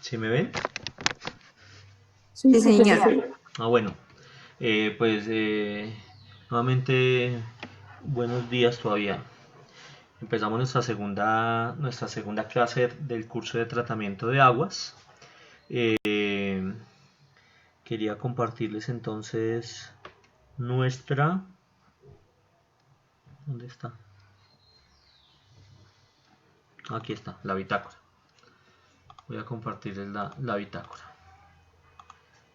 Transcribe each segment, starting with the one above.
¿Sí me ven? Sí, Sí, señor. Bueno, pues nuevamente buenos días todavía. Empezamos nuestra segunda clase del curso de tratamiento de aguas. Quería compartirles entonces nuestra... ¿Dónde está? Aquí está, la bitácora. Voy a compartirles la bitácora.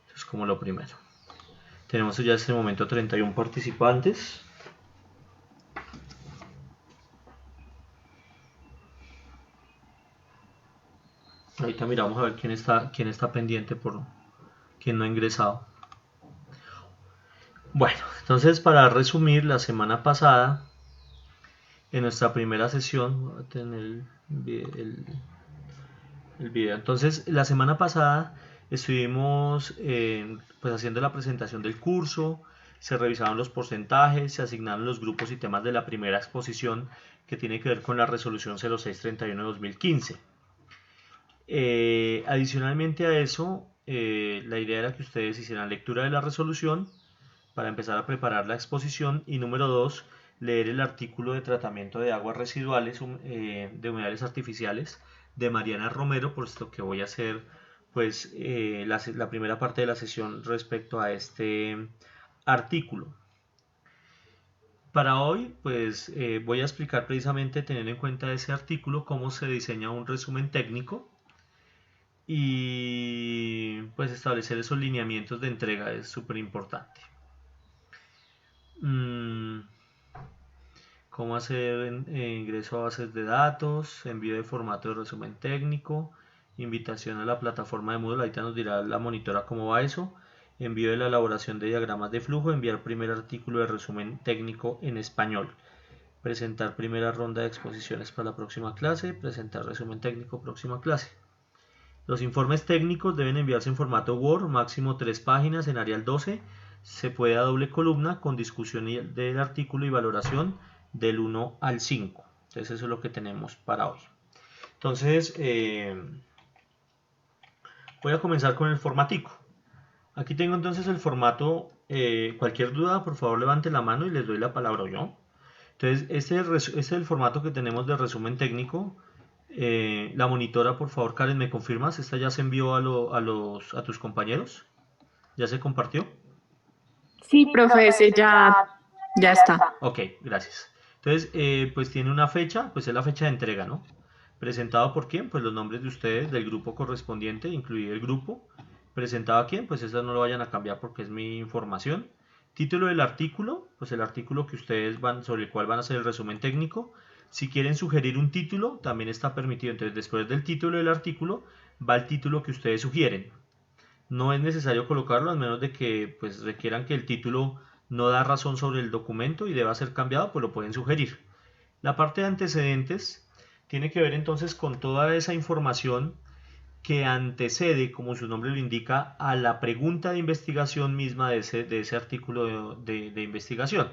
Eso es como lo primero. Tenemos ya en este momento 31 participantes. Ahorita miramos a ver quién está pendiente por quién no ha ingresado. Bueno, entonces para resumir, la semana pasada, en nuestra primera sesión, voy a tener el video. Entonces, la semana pasada estuvimos pues haciendo la presentación del curso, se revisaron los porcentajes, se asignaron los grupos y temas de la primera exposición que tiene que ver con la resolución 0631 de 2015. Adicionalmente a eso, la idea era que ustedes hicieran lectura de la resolución para empezar a preparar la exposición y número 2, leer el artículo de tratamiento de aguas residuales de humedales artificiales de Mariana Romero, puesto que voy a hacer pues la primera parte de la sesión respecto a este artículo. Para hoy pues voy a explicar precisamente teniendo en cuenta ese artículo cómo se diseña un resumen técnico y pues establecer esos lineamientos de entrega es súper importante. Cómo hacer ingreso a bases de datos, envío de formato de resumen técnico, invitación a la plataforma de Moodle, ahorita nos dirá la monitora cómo va eso, envío de la elaboración de diagramas de flujo, enviar primer artículo de resumen técnico en español, presentar primera ronda de exposiciones para la próxima clase, presentar resumen técnico próxima clase. Los informes técnicos deben enviarse en formato Word, máximo 3 páginas en Arial 12, se puede a doble columna con discusión del artículo y valoración del 1 al 5. Entonces eso es lo que tenemos para hoy. Entonces voy a comenzar con el formatico. Aquí tengo entonces el formato. Cualquier duda, por favor levante la mano y les doy la palabra yo. Entonces este es el formato que tenemos de resumen técnico. La monitora, por favor, Karen, ¿me confirmas? ¿Esta ya se envió a tus compañeros? ¿Ya se compartió? sí, profe, ese ya está. Ok, gracias. Entonces, pues tiene una fecha, pues es la fecha de entrega, ¿no? ¿Presentado por quién? Pues los nombres de ustedes, del grupo correspondiente, incluido el grupo. ¿Presentado a quién? Pues eso no lo vayan a cambiar porque es mi información. Título del artículo, pues el artículo que ustedes sobre el cual van a hacer el resumen técnico. Si quieren sugerir un título, también está permitido. Entonces, después del título del artículo, va el título que ustedes sugieren. No es necesario colocarlo a menos de que pues requieran que el título no da razón sobre el documento y deba ser cambiado, pues lo pueden sugerir. La parte de antecedentes tiene que ver entonces con toda esa información que antecede, como su nombre lo indica, a la pregunta de investigación misma de ese artículo de investigación.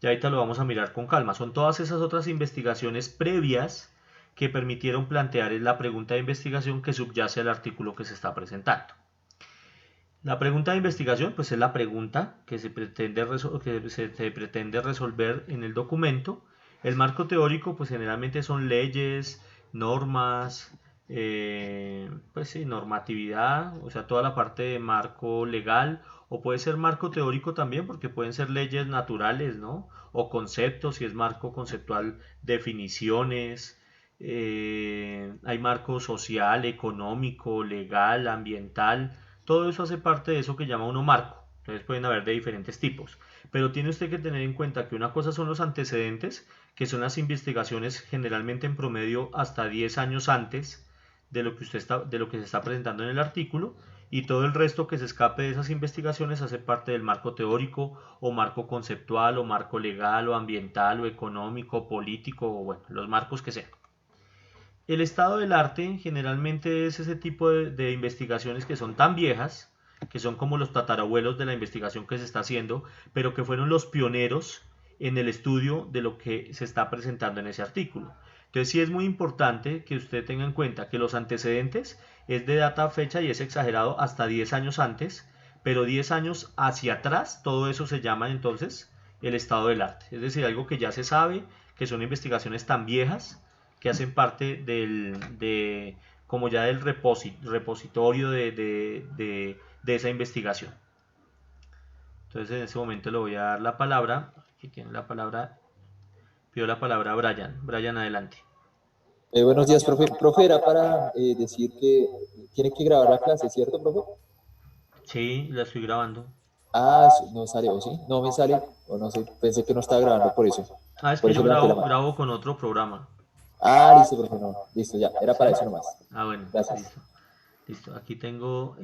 Ya ahorita lo vamos a mirar con calma. Son todas esas otras investigaciones previas que permitieron plantear la pregunta de investigación que subyace al artículo que se está presentando. La pregunta de investigación pues es la pregunta que se pretende resolver en el documento. El marco teórico pues generalmente son leyes, normas, pues sí, normatividad, o sea, toda la parte de marco legal, o puede ser marco teórico también porque pueden ser leyes naturales, ¿no? O conceptos, si es marco conceptual, definiciones, hay marco social, económico, legal, ambiental. Todo eso hace parte de eso que llama uno marco. Entonces pueden haber de diferentes tipos. Pero tiene usted que tener en cuenta que una cosa son los antecedentes, que son las investigaciones generalmente en promedio hasta 10 años antes de lo que se está presentando en el artículo, y todo el resto que se escape de esas investigaciones hace parte del marco teórico o marco conceptual o marco legal o ambiental o económico o político o bueno, los marcos que sean. El estado del arte generalmente es ese tipo de investigaciones que son tan viejas, que son como los tatarabuelos de la investigación que se está haciendo, pero que fueron los pioneros en el estudio de lo que se está presentando en ese artículo. Entonces sí es muy importante que usted tenga en cuenta que los antecedentes es de data fecha y es exagerado hasta 10 años antes, pero 10 años hacia atrás, todo eso se llama entonces el estado del arte. Es decir, algo que ya se sabe, que son investigaciones tan viejas que hacen parte como ya del repositorio de esa investigación. Entonces en ese momento le voy a dar la palabra. Aquí tiene la palabra. Pido la palabra a Brian. Brian, adelante. Buenos días, profe. Profe, era para decir que tiene que grabar la clase, ¿cierto, profe? Sí, la estoy grabando. Ah, no sale, ¿o sí? No me sale, o no sé, pensé que no estaba grabando por eso. Ah, es Por que yo eso levanté la grabo, mano. grabo con otro programa. Ah, listo, profe, no. Listo, ya, era ¿Sí? para eso nomás. Ah, bueno, Gracias. listo. Listo, aquí tengo.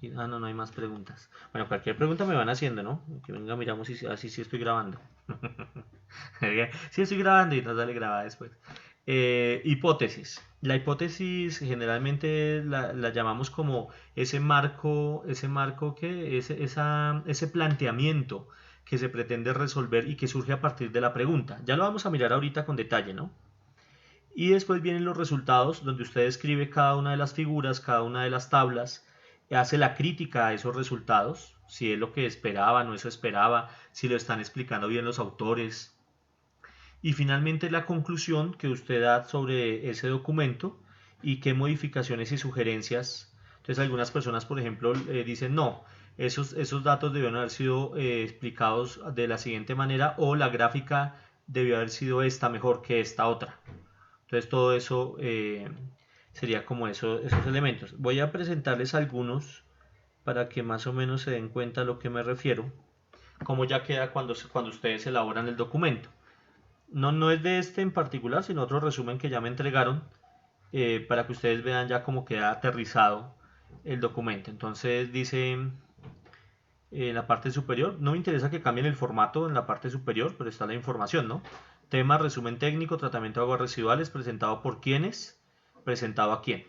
No, no hay más preguntas. Bueno, cualquier pregunta me van haciendo, ¿no? Que venga, miramos si así sí estoy grabando. Sí estoy grabando y nos sale grabada después. Hipótesis. La hipótesis generalmente la llamamos como ese marco que, ese planteamiento que se pretende resolver y que surge a partir de la pregunta. Ya lo vamos a mirar ahorita con detalle, ¿no? Y después vienen los resultados donde usted escribe cada una de las figuras, cada una de las tablas, hace la crítica a esos resultados, si es lo que esperaba, no eso esperaba, si lo están explicando bien los autores. Y finalmente la conclusión que usted da sobre ese documento y qué modificaciones y sugerencias. Entonces algunas personas, por ejemplo, dicen no, esos datos debieron haber sido explicados de la siguiente manera o la gráfica debió haber sido esta mejor que esta otra. Entonces todo eso sería como esos elementos. Voy a presentarles algunos para que más o menos se den cuenta a lo que me refiero, como ya queda cuando ustedes elaboran el documento. No, no es de este en particular, sino otro resumen que ya me entregaron para que ustedes vean ya cómo queda aterrizado el documento. Entonces dice en la parte superior, no me interesa que cambien el formato en la parte superior, pero está la información, ¿no? Tema, resumen técnico, tratamiento de aguas residuales, presentado por quiénes, presentado a quién.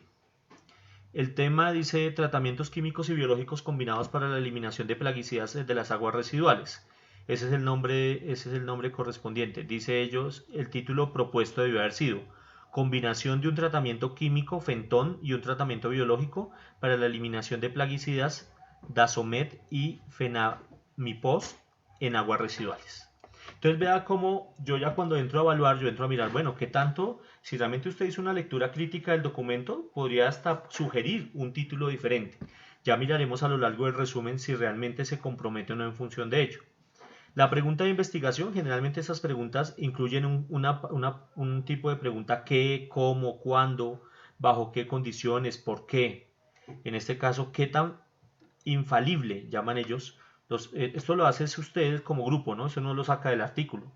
El tema dice tratamientos químicos y biológicos combinados para la eliminación de plaguicidas de las aguas residuales. Ese es el nombre correspondiente. Dice ellos, el título propuesto debió haber sido combinación de un tratamiento químico, Fentón, y un tratamiento biológico para la eliminación de plaguicidas, Dasomet y Fenamipos en aguas residuales. Entonces vea cómo yo ya cuando entro a evaluar, yo entro a mirar, bueno, qué tanto, si realmente usted hizo una lectura crítica del documento, podría hasta sugerir un título diferente. Ya miraremos a lo largo del resumen si realmente se compromete o no en función de ello. La pregunta de investigación, generalmente esas preguntas incluyen un tipo de pregunta qué, cómo, cuándo, bajo qué condiciones, por qué. En este caso, qué tan infalible, llaman ellos. Esto lo hace ustedes como grupo, ¿no? Eso no lo saca del artículo.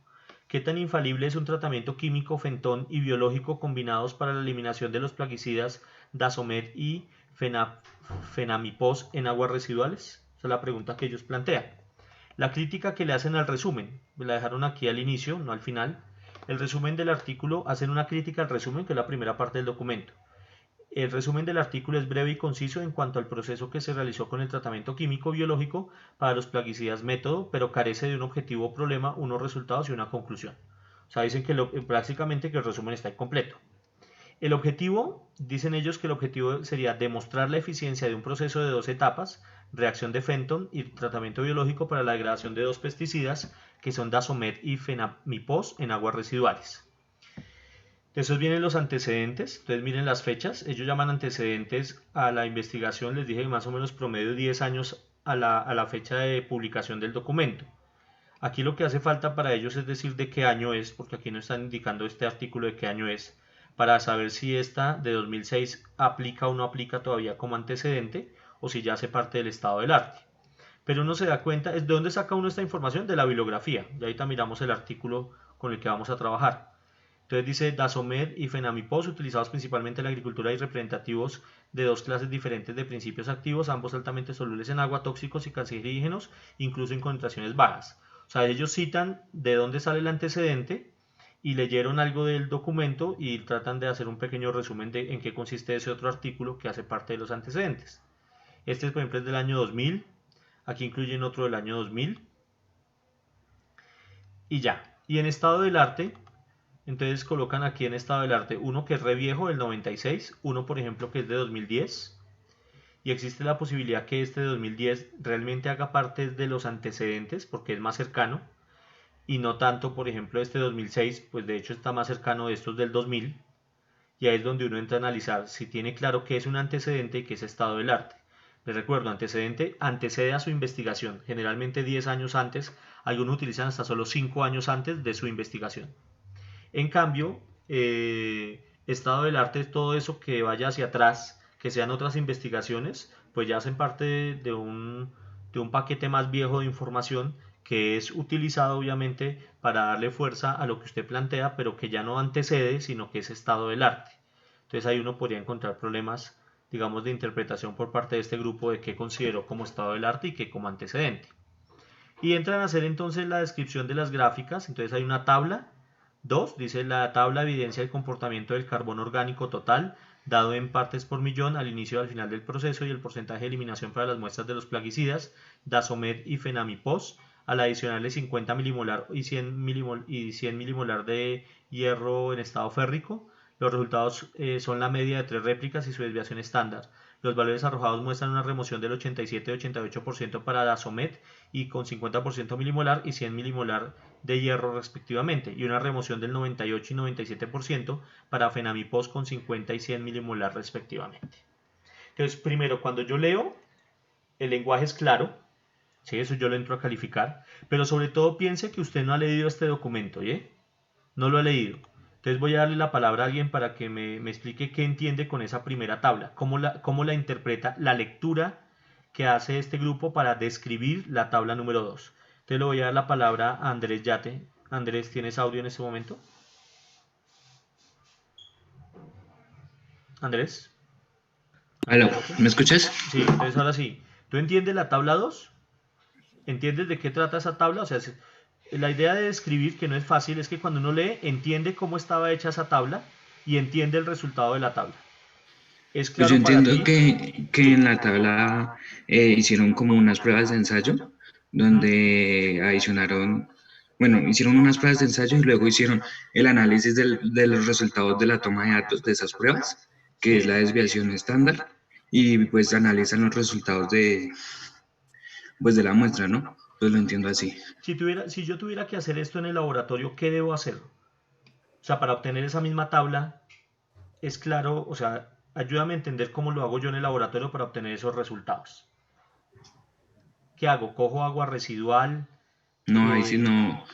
¿Qué tan infalible es un tratamiento químico, Fentón y biológico combinados para la eliminación de los plaguicidas Dasomet y Fenamipos en aguas residuales? Esa es la pregunta que ellos plantean. La crítica que le hacen al resumen, me la dejaron aquí al inicio, no al final. El resumen del artículo, hacen una crítica al resumen, que es la primera parte del documento. El resumen del artículo es breve y conciso en cuanto al proceso que se realizó con el tratamiento químico biológico para los plaguicidas método, pero carece de un objetivo o problema, unos resultados y una conclusión. O sea, dicen que prácticamente que el resumen está incompleto. El objetivo, dicen ellos que el objetivo sería demostrar la eficiencia de un proceso de dos etapas, reacción de Fenton y tratamiento biológico para la degradación de dos pesticidas que son Dasomet y Fenamipos en aguas residuales. Esos vienen los antecedentes, entonces miren las fechas, ellos llaman antecedentes a la investigación, les dije que más o menos promedio 10 años a la fecha de publicación del documento. Aquí lo que hace falta para ellos es decir de qué año es, porque aquí no están indicando este artículo de qué año es, para saber si esta de 2006 aplica o no aplica todavía como antecedente, o si ya hace parte del estado del arte. Pero uno se da cuenta, ¿de dónde saca uno esta información? De la bibliografía, y ahorita miramos el artículo con el que vamos a trabajar. Entonces dice Dasomet y Fenamipos utilizados principalmente en la agricultura y representativos de dos clases diferentes de principios activos, ambos altamente solubles en agua, tóxicos y cancerígenos, incluso en concentraciones bajas. O sea, ellos citan de dónde sale el antecedente y leyeron algo del documento y tratan de hacer un pequeño resumen de en qué consiste ese otro artículo que hace parte de los antecedentes. Este, por ejemplo, es del año 2000, aquí incluyen otro del año 2000 y ya. Y en estado del arte Entonces colocan aquí en estado del arte uno que es re viejo, del 96, uno por ejemplo que es de 2010, y existe la posibilidad que este de 2010 realmente haga parte de los antecedentes porque es más cercano, y no tanto por ejemplo este 2006, pues de hecho está más cercano de estos del 2000, y ahí es donde uno entra a analizar si tiene claro qué es un antecedente y qué es estado del arte. Les recuerdo, antecedente antecede a su investigación, generalmente 10 años antes, algunos utilizan hasta solo 5 años antes de su investigación. En cambio, estado del arte es todo eso que vaya hacia atrás, que sean otras investigaciones, pues ya hacen parte de un paquete más viejo de información que es utilizado obviamente para darle fuerza a lo que usted plantea, pero que ya no antecede, sino que es estado del arte. Entonces ahí uno podría encontrar problemas, digamos, de interpretación por parte de este grupo de qué consideró como estado del arte y qué como antecedente. Y entran a hacer entonces la descripción de las gráficas. Entonces hay una tabla. 2. Dice la tabla evidencia el comportamiento del carbono orgánico total dado en partes por millón al inicio y al final del proceso y el porcentaje de eliminación para las muestras de los plaguicidas, Dasomet y Fenamipos, al adicionarle 50 milimolar y 100 milimolar de hierro en estado férrico. Los resultados son la media de 3 réplicas y su desviación estándar. Los valores arrojados muestran una remoción del 87 y 88% para Dasomet y con 50% milimolar y 100 milimolar de hierro respectivamente, y una remoción del 98 y 97% para Fenamipos con 50 y 100 milimolar respectivamente. Entonces, primero, cuando yo leo, el lenguaje es claro, ¿sí? Eso yo lo entro a calificar, pero sobre todo piense que usted no ha leído este documento, ¿sí? No lo ha leído. Entonces voy a darle la palabra a alguien para que me explique qué entiende con esa primera tabla, cómo la interpreta, la lectura que hace este grupo para describir la tabla número 2. Entonces le voy a dar la palabra a Andrés Yate. Andrés, ¿tienes audio en este momento? Andrés. Aló, ¿me escuchas? Sí, entonces ahora sí. ¿Tú entiendes la tabla 2? ¿Entiendes de qué trata esa tabla? O sea, la idea de describir, que no es fácil, es que cuando uno lee, entiende cómo estaba hecha esa tabla y entiende el resultado de la tabla. ¿Es Pues yo claro para entiendo ti? que en la tabla hicieron como unas pruebas de ensayo, donde adicionaron, bueno, hicieron unas pruebas de ensayo y luego hicieron el análisis de los resultados de la toma de datos de esas pruebas, que es Sí. la desviación estándar, y pues analizan los resultados pues de la muestra, ¿no? Pues lo entiendo así. Si yo tuviera que hacer esto en el laboratorio, ¿qué debo hacer? O sea, para obtener esa misma tabla, es claro, o sea, ayúdame a entender cómo lo hago yo en el laboratorio para obtener esos resultados. ¿Qué hago? ¿Cojo agua residual? No, ahí sí no,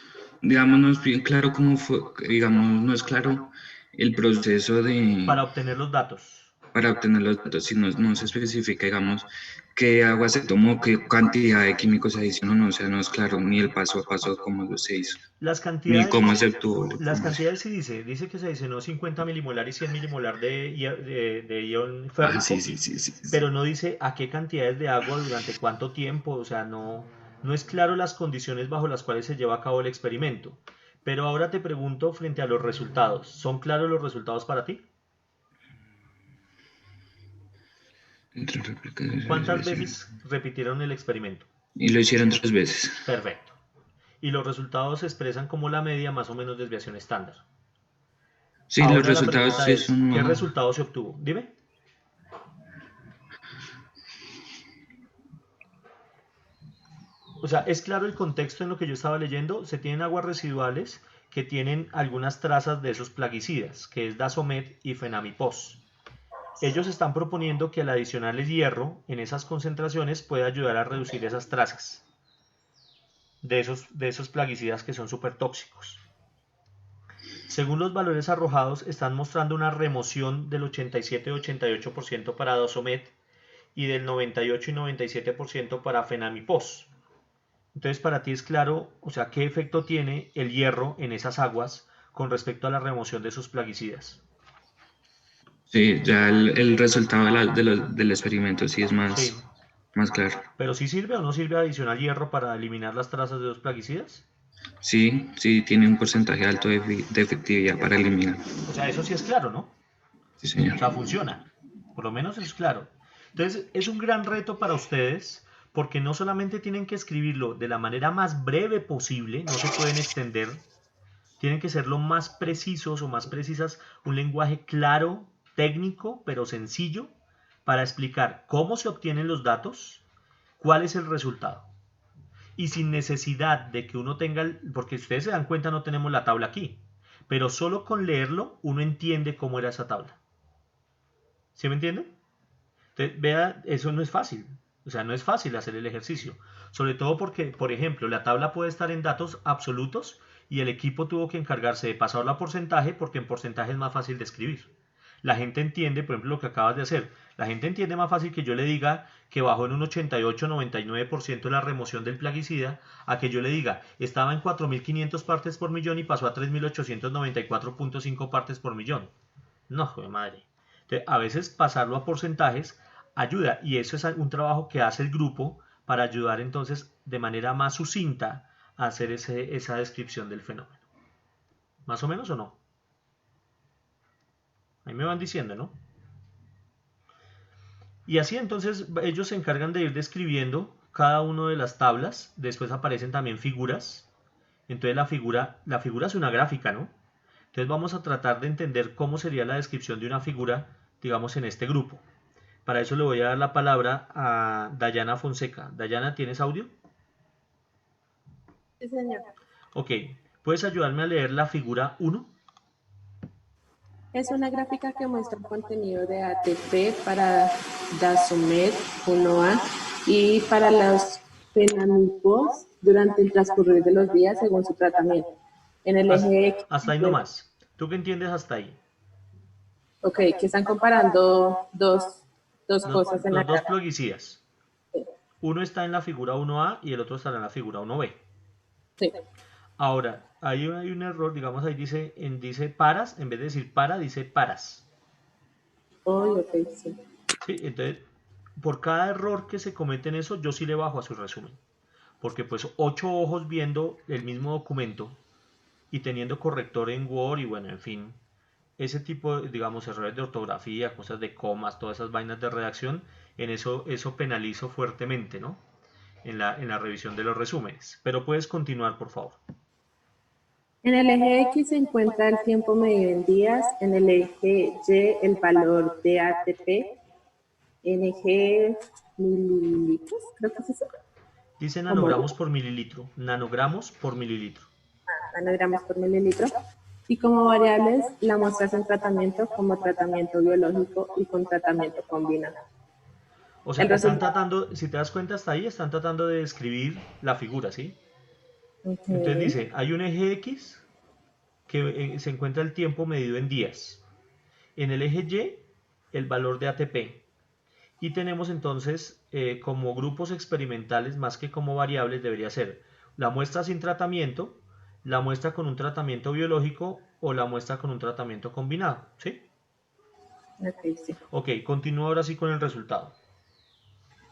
digamos, no es bien claro cómo fue, digamos, no es claro el proceso Para obtener los datos. para obtener los datos, si no se especifica, digamos, qué agua se tomó, qué cantidad de químicos se adicionó, no, o sea, no es claro ni el paso a paso cómo se hizo, Las ni cantidades, cómo se obtuvo la las información. cantidades sí dice que se adicionó 50 milimolar y 100 milimolar de ion Ah, férrico, sí, sí, sí, sí, sí. pero no dice a qué cantidades de agua durante cuánto tiempo, o sea, no es claro las condiciones bajo las cuales se lleva a cabo el experimento. Pero ahora te pregunto frente a los resultados, ¿son claros los resultados para ti? Entre réplicas y ¿Cuántas desviación. veces repitieron el experimento? Y lo hicieron 3 veces. Perfecto. Y los resultados se expresan como la media más o menos desviación estándar. Sí, los Ahora la resultados pregunta sí es, son, ¿qué no, resultado se obtuvo? Dime. O sea, es claro el contexto en lo que yo estaba leyendo. Se tienen aguas residuales que tienen algunas trazas de esos plaguicidas, que es Dasomet y Fenamipos. Ellos están proponiendo que al adicionarles hierro en esas concentraciones puede ayudar a reducir esas trazas de esos plaguicidas que son súper tóxicos. Según los valores arrojados, están mostrando una remoción del 87-88% para Dasomet y del 98 y 97% para Fenamipos. Entonces, para ti es claro, o sea, qué efecto tiene el hierro en esas aguas con respecto a la remoción de sus plaguicidas. sí, ya el resultado del experimento sí es Sí, más claro. pero ¿sí sirve o no sirve adicionar hierro para eliminar las trazas de los plaguicidas? Sí, sí, tiene un porcentaje alto de efectividad para eliminar. O sea, eso sí es claro, ¿no? Sí, señor. O sea, funciona. Por lo menos eso es claro. Entonces, es un gran reto para ustedes porque no solamente tienen que escribirlo de la manera más breve posible, no se pueden extender, tienen que ser lo más precisos o más precisas, un lenguaje claro, técnico, pero sencillo, para explicar cómo se obtienen los datos, cuál es el resultado. Y sin necesidad de que uno tenga, porque ustedes se dan cuenta, no tenemos la tabla aquí, pero solo con leerlo uno entiende cómo era esa tabla. ¿Sí me entienden? Entonces, vea, eso no es fácil. O sea, no es fácil hacer el ejercicio. Sobre todo porque, por ejemplo, la tabla puede estar en datos absolutos y el equipo tuvo que encargarse de pasarla a porcentaje porque en porcentaje es más fácil de escribir. La gente entiende, por ejemplo, lo que acabas de hacer. La gente entiende más fácil que yo le diga que bajó en un 88-99% la remoción del plaguicida a que yo le diga estaba en 4.500 partes por millón y pasó a 3.894.5 partes por millón. No, joder madre. Entonces, a veces pasarlo a porcentajes ayuda y eso es un trabajo que hace el grupo para ayudar entonces de manera más sucinta a hacer esa descripción del fenómeno. ¿Más o menos o no? Ahí me van diciendo, ¿no? Y así entonces ellos se encargan de ir describiendo cada una de las tablas. Después aparecen también figuras. Entonces la figura es una gráfica, ¿no? Entonces vamos a tratar de entender cómo sería la descripción de una figura, digamos, en este grupo. Para eso le voy a dar la palabra a Dayana Fonseca. Dayana, ¿tienes audio? Sí, señor. Ok, ¿puedes ayudarme a leer la figura 1? Es una gráfica que muestra el contenido de ATP para Dasomet 1A y para los fenamipos durante el transcurrir de los días según su tratamiento. En el eje X, Hasta ahí nomás. ¿Tú qué entiendes hasta ahí? ok, que están comparando dos cosas en la Los dos gráfica. plaguicidas. Uno está en la figura 1A y el otro estará en la figura 1B. Sí. Ahora, hay un error, digamos ahí dice paras, en vez de decir para, dice paras. Oh, ok, sí. ¿Sí? Entonces, por cada error que se comete en eso, yo sí le bajo a su resumen. Porque pues 8 ojos viendo el mismo documento y teniendo corrector en Word y bueno, en fin, ese tipo de, digamos, errores de ortografía, cosas de comas, todas esas vainas de redacción, en eso penalizo fuertemente, ¿no? En la revisión de los resúmenes. Pero puedes continuar, por favor. En el eje X se encuentra el tiempo medido en días, en el eje Y el valor de ATP, en eje mililitros, creo que es eso, Dice como nanogramos por mililitro. Nanogramos por mililitro. nanogramos por mililitro, y como variables la muestras en tratamiento como tratamiento biológico y con tratamiento combinado. O sea, El están resultado. tratando, si te das cuenta hasta ahí, están tratando de describir la figura, ¿sí? Entonces Okay. dice, hay un eje X que se encuentra el tiempo medido en días. En el eje Y, el valor de ATP. Y tenemos entonces como grupos experimentales, más que como variables, debería ser la muestra sin tratamiento, la muestra con un tratamiento biológico o la muestra con un tratamiento combinado. ¿Sí? Okay, sí. Ok, continúo ahora sí con el resultado.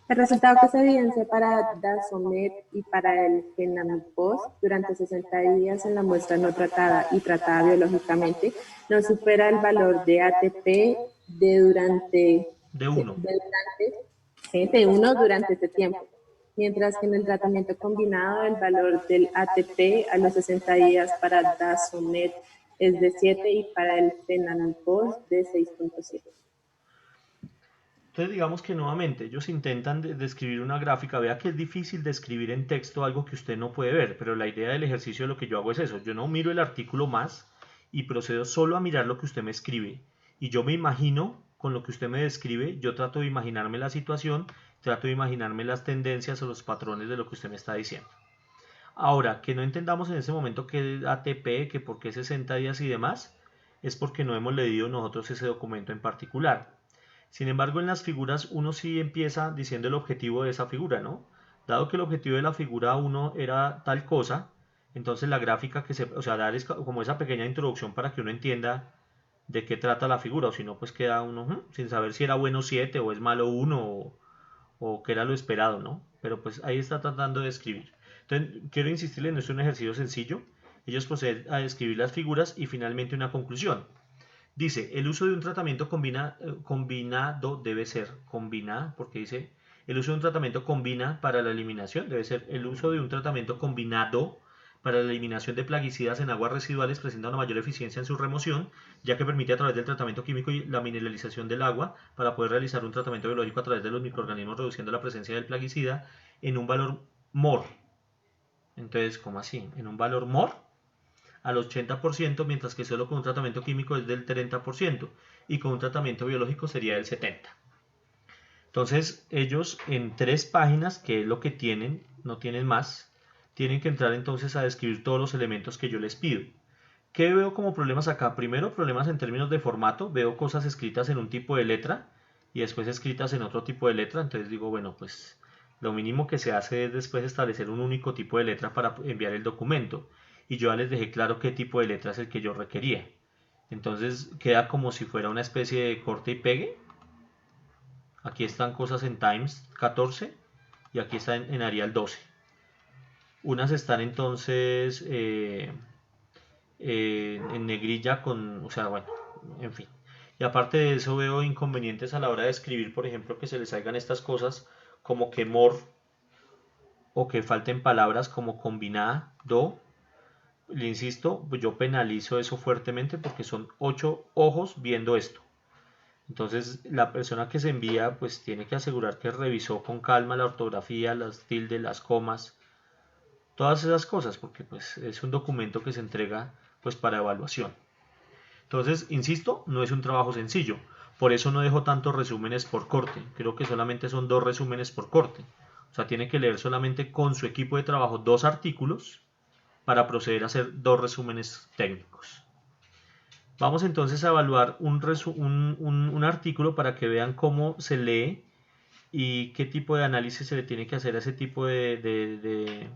El resultado que se evidencia para Dasomet y para el Fenamipos durante 60 días en la muestra no tratada y tratada biológicamente no supera el valor de ATP de durante De 1. de 1 durante este tiempo, mientras que en el tratamiento combinado el valor del ATP a los 60 días para Dasomet es de 7 y para el Fenamipos de 6.7. Entonces digamos que nuevamente ellos intentan describir una gráfica, vea que es difícil describir en texto algo que usted no puede ver, pero la idea del ejercicio lo que yo hago es eso, yo no miro el artículo más y procedo solo a mirar lo que usted me escribe y yo me imagino con lo que usted me describe, yo trato de imaginarme la situación, trato de imaginarme las tendencias o los patrones de lo que usted me está diciendo. Ahora, que no entendamos en ese momento que es ATP, que por qué 60 días y demás, es porque no hemos leído nosotros ese documento en particular. Sin embargo, en las figuras uno sí empieza diciendo el objetivo de esa figura, ¿no? Dado que el objetivo de la figura 1 era tal cosa, entonces la gráfica o sea, dar como esa pequeña introducción para que uno entienda de qué trata la figura, o si no, pues queda uno sin saber si era bueno 7 o es malo 1 o qué era lo esperado, ¿no? Pero pues ahí está tratando de escribir. Entonces, quiero insistirle, no es un ejercicio sencillo. Ellos proceden a describir las figuras y finalmente una conclusión. Dice, el uso de un tratamiento combinado debe ser combinado, porque dice, el uso de un tratamiento combina para la eliminación, debe ser el uso de un tratamiento combinado para la eliminación de plaguicidas en aguas residuales presenta una mayor eficiencia en su remoción, ya que permite a través del tratamiento químico y la mineralización del agua para poder realizar un tratamiento biológico a través de los microorganismos reduciendo la presencia del plaguicida en un valor MOR. Entonces, ¿cómo así? En un valor MOR al 80%, mientras que solo con un tratamiento químico es del 30% y con un tratamiento biológico sería del 70%. Entonces, ellos en 3 páginas, que es lo que tienen, no tienen más, tienen que entrar entonces a describir todos los elementos que yo les pido. ¿Qué veo como problemas acá? Primero, problemas en términos de formato. Veo cosas escritas en un tipo de letra y después escritas en otro tipo de letra. Entonces digo, bueno, pues lo mínimo que se hace es después establecer un único tipo de letra para enviar el documento. Y yo ya les dejé claro qué tipo de letra es el que yo requería. Entonces queda como si fuera una especie de corte y pegue. Aquí están cosas en Times 14 y aquí están en Arial 12. Unas están entonces en negrilla con, o sea, bueno, en fin. Y aparte de eso veo inconvenientes a la hora de escribir, por ejemplo, que se les salgan estas cosas como que more o que falten palabras como combinada, do. Le insisto, yo penalizo eso fuertemente porque son 8 ojos viendo esto. Entonces la persona que se envía pues tiene que asegurar que revisó con calma la ortografía, las tildes, las comas, todas esas cosas, porque pues es un documento que se entrega pues para evaluación. Entonces, insisto, no es un trabajo sencillo, por eso no dejo tantos resúmenes por corte, creo que solamente son 2 resúmenes por corte, o sea, tiene que leer solamente con su equipo de trabajo 2 artículos para proceder a hacer 2 resúmenes técnicos. Vamos entonces a evaluar un artículo para que vean cómo se lee y qué tipo de análisis se le tiene que hacer a ese tipo de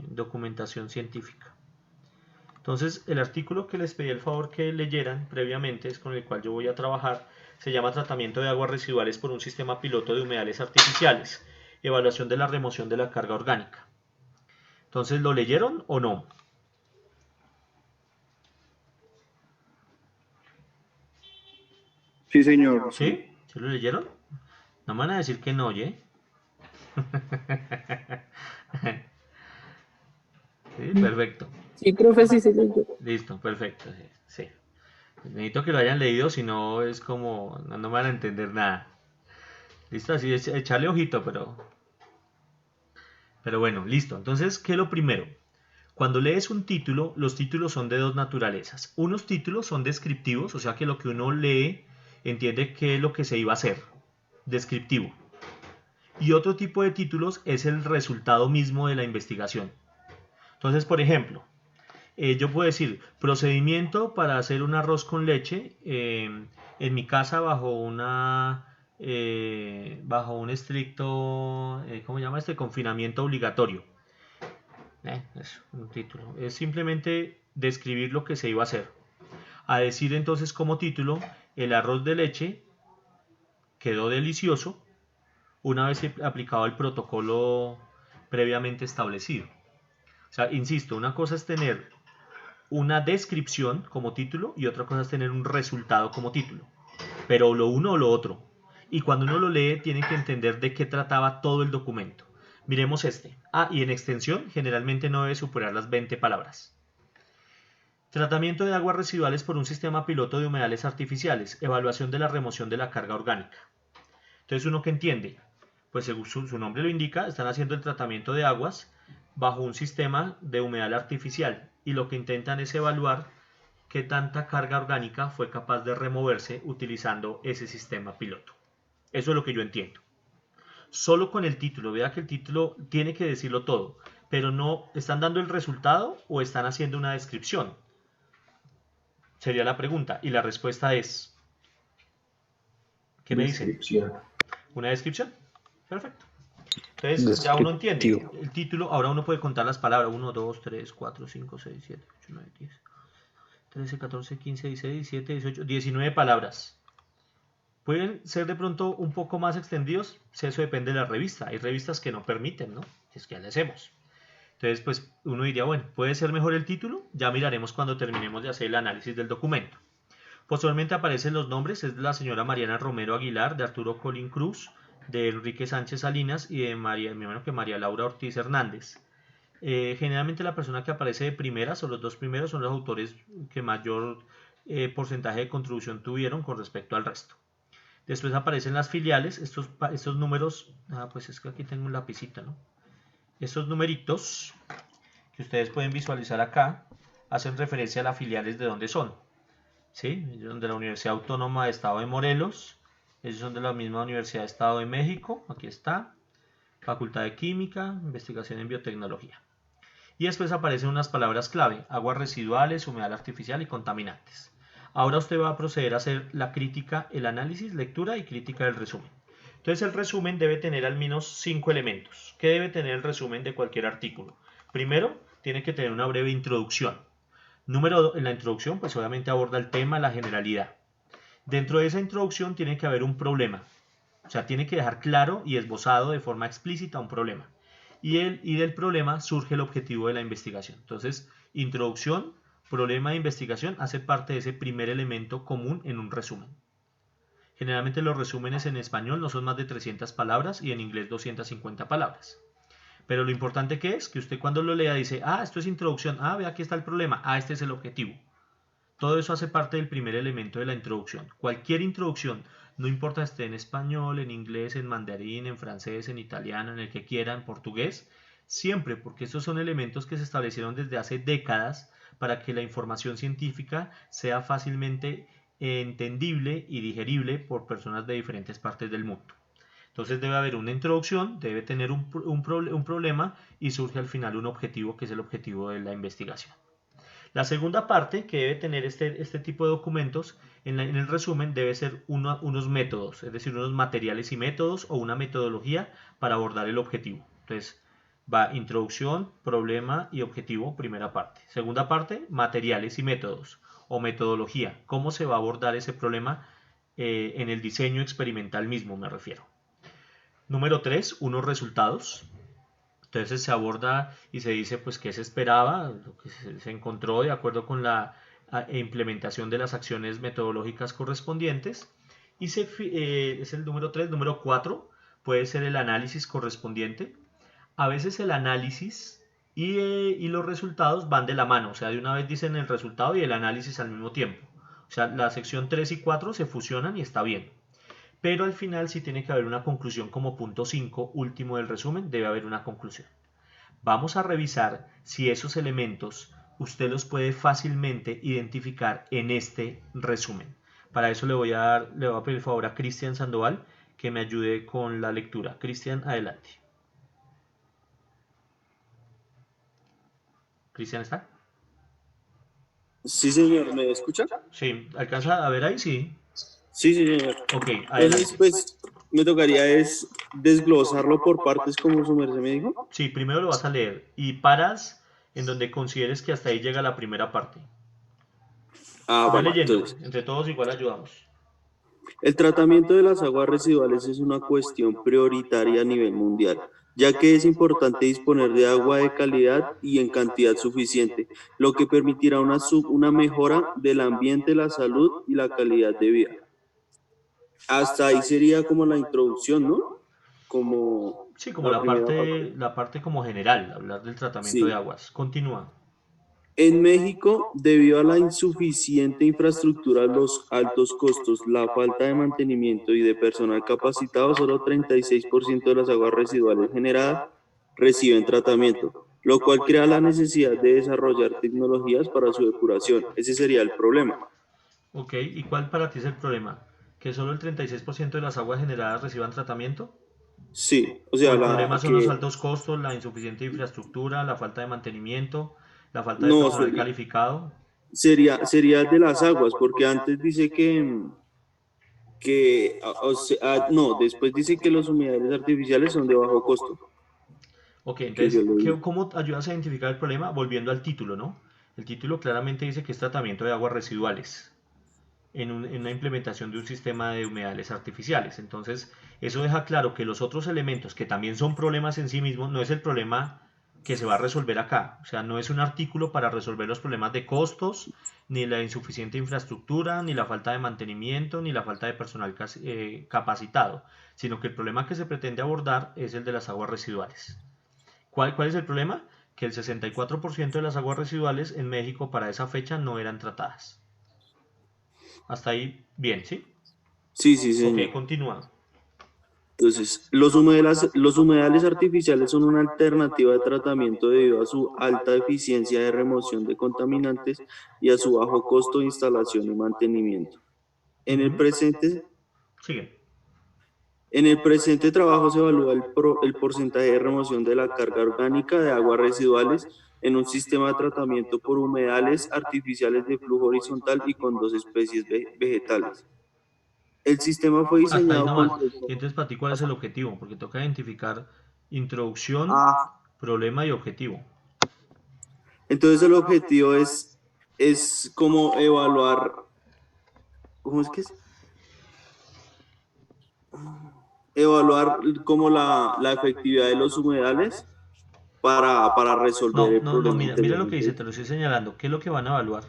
documentación científica. Entonces, el artículo que les pedí el favor que leyeran previamente, es con el cual yo voy a trabajar, se llama Tratamiento de aguas residuales por un sistema piloto de humedales artificiales, evaluación de la remoción de la carga orgánica. Entonces, ¿lo leyeron o no? Sí, señor. ¿Sí? ¿Sí lo leyeron? No me van a decir que no, ¿oye? Sí, perfecto. Sí, profe, sí se leyó. Listo, perfecto. Sí. Necesito que lo hayan leído, si no es como, no me van a entender nada. Listo, así es, echarle ojito, pero bueno, listo. Entonces, ¿qué es lo primero? Cuando lees un título, los títulos son de 2 naturalezas. Unos títulos son descriptivos, o sea que lo que uno lee entiende qué es lo que se iba a hacer. Descriptivo. Y otro tipo de títulos es el resultado mismo de la investigación. Entonces, por ejemplo, yo puedo decir procedimiento para hacer un arroz con leche en mi casa bajo un estricto, ¿cómo se llama este? Confinamiento obligatorio. Es un título. Es simplemente describir lo que se iba a hacer. A decir entonces como título, el arroz de leche quedó delicioso una vez aplicado el protocolo previamente establecido. O sea, insisto, una cosa es tener una descripción como título y otra cosa es tener un resultado como título. Pero lo uno o lo otro. Y cuando uno lo lee tiene que entender de qué trataba todo el documento. Miremos este. Y en extensión generalmente no debe superar las 20 palabras. Tratamiento de aguas residuales por un sistema piloto de humedales artificiales. Evaluación de la remoción de la carga orgánica. Entonces, ¿uno qué entiende? Pues según su nombre lo indica, están haciendo el tratamiento de aguas bajo un sistema de humedal artificial y lo que intentan es evaluar qué tanta carga orgánica fue capaz de removerse utilizando ese sistema piloto. Eso es lo que yo entiendo. Solo con el título, vea que el título tiene que decirlo todo, pero no están dando el resultado o están haciendo una descripción. Sería la pregunta y la respuesta es, ¿qué me dicen? ¿Una descripción? Perfecto. Entonces ya uno entiende el título, ahora uno puede contar las palabras, 1, 2, 3, 4, 5, 6, 7, 8, 9, 10, 13, 14, 15, 16, 17, 18, 19 palabras. Pueden ser de pronto un poco más extendidos, si eso depende de la revista. Hay revistas que no permiten, ¿no? Es que ya le hacemos. Entonces, pues uno diría, bueno, ¿puede ser mejor el título? Ya miraremos cuando terminemos de hacer el análisis del documento. Posteriormente aparecen los nombres, es de la señora Mariana Romero Aguilar, de Arturo Colín Cruz, de Enrique Sánchez Salinas y de María Laura Ortiz Hernández. Generalmente la persona que aparece de primeras o los dos primeros son los autores que mayor porcentaje de contribución tuvieron con respecto al resto. Después aparecen las filiales, estos números, pues es que aquí tengo un lapicito, ¿no? Estos numeritos que ustedes pueden visualizar acá hacen referencia a las filiales de dónde son, ¿sí? Ellos son de la Universidad Autónoma de Estado de Morelos, ellos son de la misma Universidad de Estado de México, aquí está, Facultad de Química, Investigación en Biotecnología. Y después aparecen unas palabras clave, aguas residuales, humedad artificial y contaminantes. Ahora usted va a proceder a hacer la crítica, el análisis, lectura y crítica del resumen. Entonces el resumen debe tener al menos 5 elementos. ¿Qué debe tener el resumen de cualquier artículo? Primero, tiene que tener una breve introducción. Número 2, en la introducción pues obviamente aborda el tema, la generalidad. Dentro de esa introducción tiene que haber un problema. O sea, tiene que dejar claro y esbozado de forma explícita un problema. Y del problema surge el objetivo de la investigación. Entonces, introducción, problema de investigación hace parte de ese primer elemento común en un resumen. Generalmente los resúmenes en español no son más de 300 palabras y en inglés 250 palabras. Pero lo importante que es que usted cuando lo lea dice, esto es introducción, ve aquí está el problema, este es el objetivo. Todo eso hace parte del primer elemento de la introducción. Cualquier introducción, no importa esté en español, en inglés, en mandarín, en francés, en italiano, en el que quiera, en portugués, siempre, porque estos son elementos que se establecieron desde hace décadas para que la información científica sea fácilmente entendible y digerible por personas de diferentes partes del mundo. Entonces debe haber una introducción, debe tener un problema y surge al final un objetivo que es el objetivo de la investigación. La segunda parte que debe tener este tipo de documentos en el resumen debe ser unos métodos, es decir, unos materiales y métodos o una metodología para abordar el objetivo. Entonces va introducción, problema y objetivo, primera parte. Segunda parte, materiales y métodos o metodología, cómo se va a abordar ese problema en el diseño experimental mismo, me refiero. Número 3, unos resultados. Entonces se aborda y se dice pues qué se esperaba, lo que se encontró de acuerdo con la implementación de las acciones metodológicas correspondientes. Y es el número 3. Número 4 puede ser el análisis correspondiente. A veces el análisis y los resultados van de la mano, o sea, de una vez dicen el resultado y el análisis al mismo tiempo. O sea, la sección 3 y 4 se fusionan y está bien. Pero al final sí tiene que haber una conclusión como punto 5, último del resumen, debe haber una conclusión. Vamos a revisar si esos elementos usted los puede fácilmente identificar en este resumen. Para eso le voy a pedir el favor a Cristian Sandoval que me ayude con la lectura. Cristian, adelante. ¿Cristian está? Sí, señor, ¿me escucha? Sí, ¿alcanza a ver ahí? Sí. Sí, señor. Ok, adelante. Entonces, pues, me tocaría es desglosarlo por partes como su merced me dijo. Sí, primero lo vas a leer y paras en donde consideres que hasta ahí llega la primera parte. Voy Bueno, leyendo, entonces, entre todos igual ayudamos. el tratamiento de las aguas residuales es una cuestión prioritaria a nivel mundial, ya que es importante disponer de agua de calidad y en cantidad suficiente, lo que permitirá una mejora del ambiente, la salud y la calidad de vida. Hasta ahí sería como la introducción, ¿no? Como Sí, como la parte como general, hablar del tratamiento Sí. de aguas. Continúa. En México, debido a la insuficiente infraestructura, los altos costos, la falta de mantenimiento y de personal capacitado, solo 36% de las aguas residuales generadas reciben tratamiento, lo cual crea la necesidad de desarrollar tecnologías para su depuración. Ese sería el problema. Ok, ¿y cuál para ti es el problema? ¿Que solo el 36% de las aguas generadas reciban tratamiento? Sí, o ¿O sea, el problema son los altos costos, la insuficiente infraestructura, la falta de mantenimiento, la falta de no, personal calificado? sería de las aguas, porque antes dice no, después dice que los humedales artificiales son de bajo costo. Ok, Que yo entonces, lo vi. ¿cómo ayudas a identificar el problema? Volviendo al título, ¿no? El título claramente dice que es tratamiento de aguas residuales en una implementación de un sistema de humedales artificiales. Entonces, eso deja claro que los otros elementos, que también son problemas en sí mismos, no es el problema que se va a resolver acá. O sea, no es un artículo para resolver los problemas de costos, ni la insuficiente infraestructura, ni la falta de mantenimiento, ni la falta de personal capacitado, sino que el problema que se pretende abordar es el de las aguas residuales. ¿Cuál es el problema? que el 64% de las aguas residuales en México para esa fecha no eran tratadas. Hasta ahí, bien, ¿sí? Sí, sí, Ok, señor. continúa. Entonces, los humedales artificiales son una alternativa de tratamiento debido a su alta eficiencia de remoción de contaminantes y a su bajo costo de instalación y mantenimiento. En el Ujú. presente, Sigue. en el presente trabajo se evalúa el porcentaje de remoción de la carga orgánica de aguas residuales en un sistema de tratamiento por humedales artificiales de flujo horizontal y con dos especies vegetales. El sistema fue Hasta ahí diseñado con... nomás. Y entonces, para ti, ¿cuál es el objetivo? Porque toca identificar introducción, Ah, problema y objetivo. entonces el objetivo es como evaluar, ¿cómo es que es? Evaluar como la efectividad de los humedales para resolver No, el no, no, problema mira lo que dice, anteriormente. te lo estoy señalando. ¿Qué es lo que van a evaluar?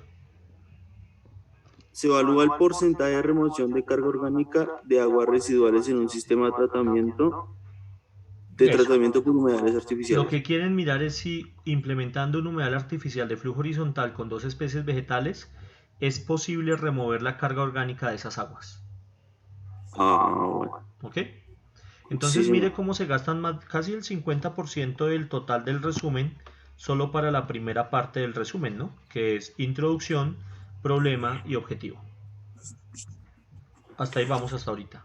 Se evalúa el porcentaje de remoción de carga orgánica de aguas residuales en un sistema de Eso. tratamiento por humedales Lo artificiales. que quieren mirar es si implementando un humedal artificial de flujo horizontal con dos especies vegetales es posible remover la carga orgánica de esas aguas. Ah, bueno. ¿Ok? Sí, Entonces mire señor. cómo se gastan casi el 50% del total del resumen solo para la primera parte del resumen, ¿no? Que es introducción, problema y objetivo. Hasta ahí vamos hasta ahorita.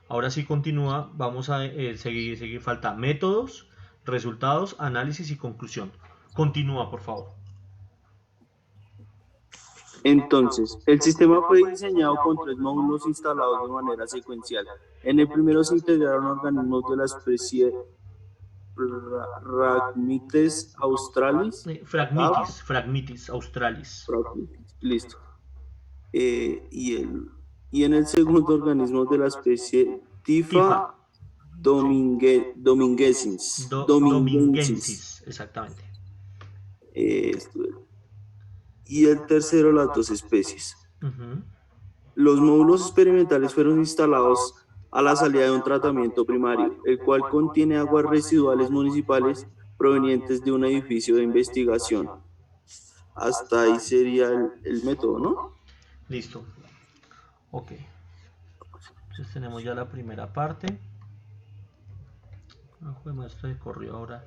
Ahora sí continúa, vamos a seguir, falta métodos, resultados, análisis y conclusión. Continúa, por favor. Entonces, el sistema fue diseñado con tres módulos instalados de manera secuencial. En el primero se integraron organismos de la especie Rhamnites australis. Phragmitis australis. Listo. Y, y en el segundo organismos de la especie Tifa. Tifa domingensis. Domingensis, exactamente. Esto era. Y el tercero, las dos especies. Ujú. Los módulos experimentales fueron instalados a la salida de un tratamiento primario, el cual contiene aguas residuales municipales provenientes de un edificio de investigación. Hasta ahí sería el método, ¿no? Listo. Ok. Entonces tenemos ya la primera parte. Esto se corrió ahora.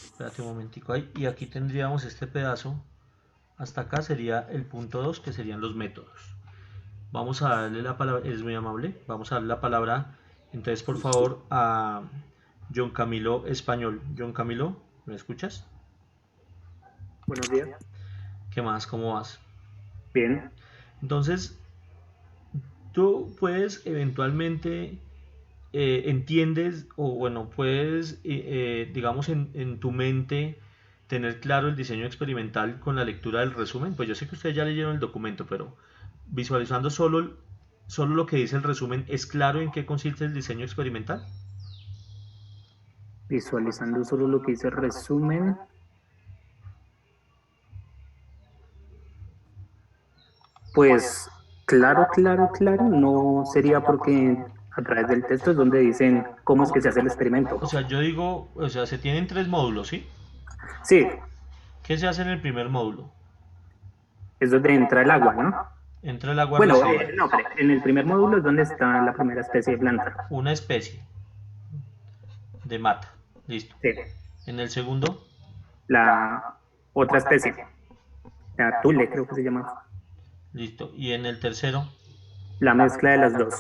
Espérate un momentico ahí. Y aquí tendríamos este pedazo. Hasta acá sería el punto 2, que serían los métodos. Vamos a darle la palabra, es muy amable. Vamos a darle la palabra, entonces, por favor, a John Camilo Español. John Camilo, ¿me escuchas? Buenos días. ¿Qué más? ¿Cómo vas? Bien. Entonces, tú puedes eventualmente entiendes o bueno, puedes, digamos, en tu mente tener claro el diseño experimental con la lectura del resumen. Pues yo sé que ustedes ya leyeron el documento, pero visualizando solo lo que dice el resumen, ¿es claro en qué consiste el diseño experimental? Visualizando solo lo que dice el resumen. Pues claro, no sería porque a través del texto es donde dicen cómo es que se hace el experimento. O sea, yo digo, o sea, se tienen 3 módulos, ¿sí? Sí, ¿Qué se hace en el primer módulo? es donde entra el agua, ¿no? Entra el agua Bueno, residual. no, pero en el primer módulo es donde está la primera especie de planta. Una especie de mata. Listo. Sí, En el segundo, la otra especie. La tule, creo que se llama. listo. Y en el tercero, La mezcla de las dos.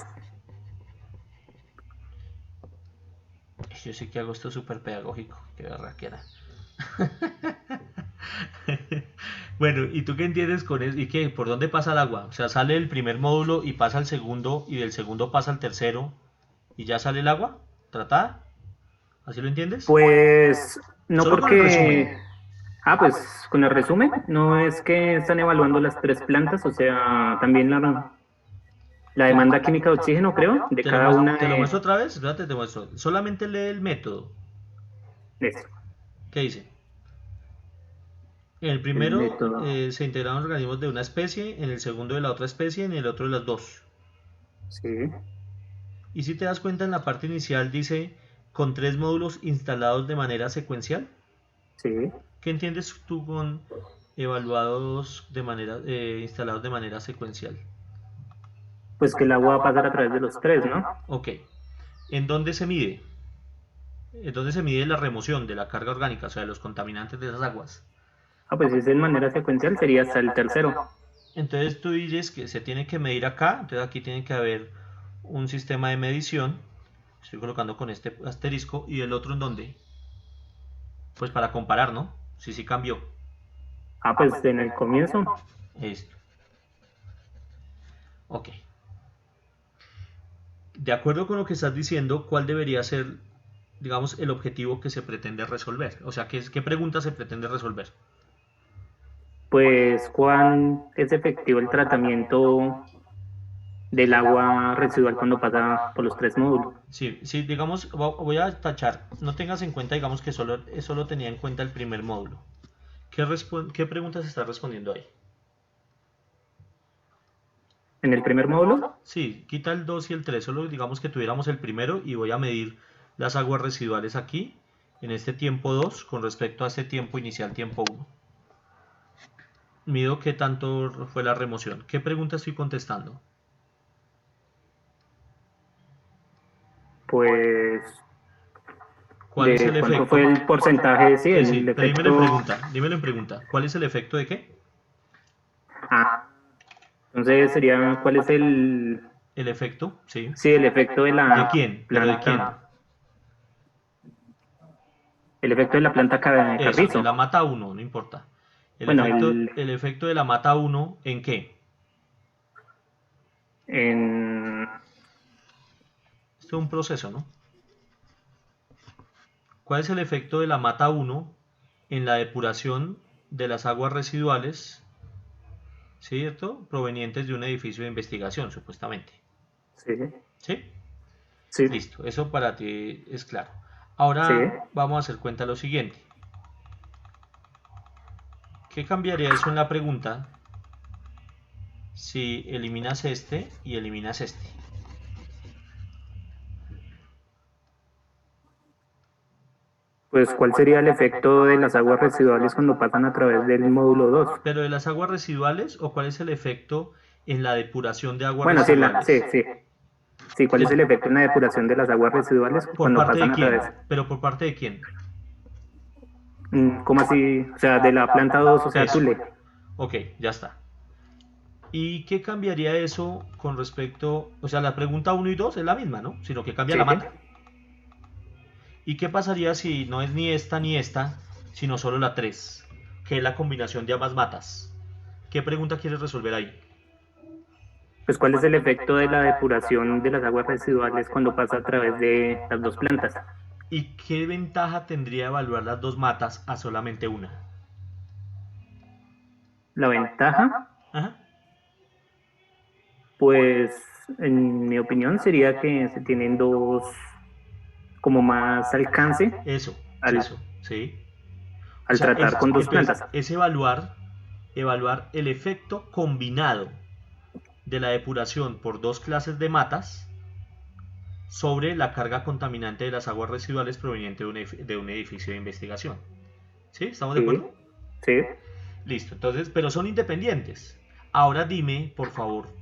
yo sé que hago esto súper pedagógico, qué berraquera. Bueno, ¿y tú qué entiendes con eso? ¿Y qué? ¿Por dónde pasa el agua? O sea, sale el primer módulo y pasa al segundo, y del segundo pasa al tercero, y ya sale el agua tratada. ¿Así lo entiendes? Pues no Solo con el resumen. porque... Ah, pues con el resumen, no es que están evaluando las tres plantas, o sea, también la demanda química de oxígeno, creo, de cada una Te lo muestro de... otra vez. Espérate, te muestro. Solamente lee el método. Listo, ¿Qué dice? En el el primero método. se integraron organismos de una especie, en el segundo de la otra especie, en el otro de las dos. Sí, Y si te das cuenta, en la parte inicial dice con 3 módulos instalados de manera secuencial. Sí. ¿Qué entiendes tú con evaluados de manera, instalados de manera secuencial? Pues que el agua va a pasar a través de los tres, ¿no? Ok. ¿En dónde se mide? ¿En dónde se mide la remoción de la carga orgánica, o sea, de los contaminantes de esas aguas? Ah, pues si es en manera secuencial sería hasta el tercero. Entonces tú dices que se tiene que medir acá, entonces aquí tiene que haber un sistema de medición, estoy colocando con este asterisco, y el otro en dónde, pues para comparar, ¿no? Sí cambió. Ah, pues en el comienzo. Esto. Ok. De acuerdo con lo que estás diciendo, ¿cuál debería ser, digamos, el objetivo que se pretende resolver? O sea, ¿qué pregunta se pretende resolver? Pues cuán es efectivo el tratamiento del agua residual cuando pasa por los tres módulos. Sí, digamos, voy a tachar. No tengas en cuenta, digamos, que solo tenía en cuenta el primer módulo. ¿Qué preguntas está respondiendo ahí? En el primer módulo, Sí, quita el 2 y el 3, solo digamos que tuviéramos el primero y voy a medir las aguas residuales aquí, en este tiempo 2, con respecto a este tiempo inicial, tiempo 1. Mido qué tanto fue la remoción. ¿Qué pregunta estoy contestando? pues ¿Cuál es el de cuánto efecto? fue el porcentaje, sí, Sí, el pero efecto. dímelo en pregunta. ¿Cuál es el efecto de qué? Ah, entonces sería cuál es El efecto, sí. sí, el efecto de ¿De la quién? ¿Pero de quién? planta, el efecto de la planta Eso, de carrizo. la mata 1, no importa. Bueno, El efecto de la mata 1, ¿en qué? en, Esto es un proceso, ¿no? ¿Cuál es el efecto de la mata 1 en la depuración de las aguas residuales, ¿cierto? Provenientes de un edificio de investigación, supuestamente. sí, ¿Sí? sí, Listo, eso para ti es claro. sí, Ahora vamos a hacer cuenta lo siguiente. ¿Qué cambiaría eso en la pregunta si eliminas este y eliminas este? pues cuál sería el efecto de las aguas residuales cuando pasan a través del módulo 2. ¿Pero de las aguas residuales o cuál es el efecto en la depuración de aguas Bueno, sí, sí, residuales? sí, sí, ¿cuál es el efecto en la depuración de las aguas residuales ¿Por cuando parte de pasan a quién? través? ¿Pero por parte de quién? ¿Cómo así? O sea, de la planta 2, o sea, Eso. Tule. Ok, ya está. ¿Y qué cambiaría eso con respecto? O sea, la pregunta 1 y 2 es la misma, ¿no? Sino que cambia Sí, la mata. ¿Y qué pasaría si no es ni esta, sino solo la 3, que es la combinación de ambas matas? ¿Qué pregunta quieres resolver ahí? pues ¿cuál es el efecto de la depuración de las aguas residuales cuando pasa a través de las dos plantas? ¿Y qué ventaja tendría evaluar las dos matas a solamente una? La ventaja, Ajá. pues en mi opinión sería que se tienen dos como más alcance Eso, al, sí. O al sea, tratar con dos entonces plantas. es evaluar el efecto combinado de la depuración por dos clases de matas sobre la carga contaminante de las aguas residuales proveniente de un edificio de investigación. ¿Sí? ¿Estamos de Sí, acuerdo? sí. Listo, entonces, pero son independientes. Ahora dime, por favor,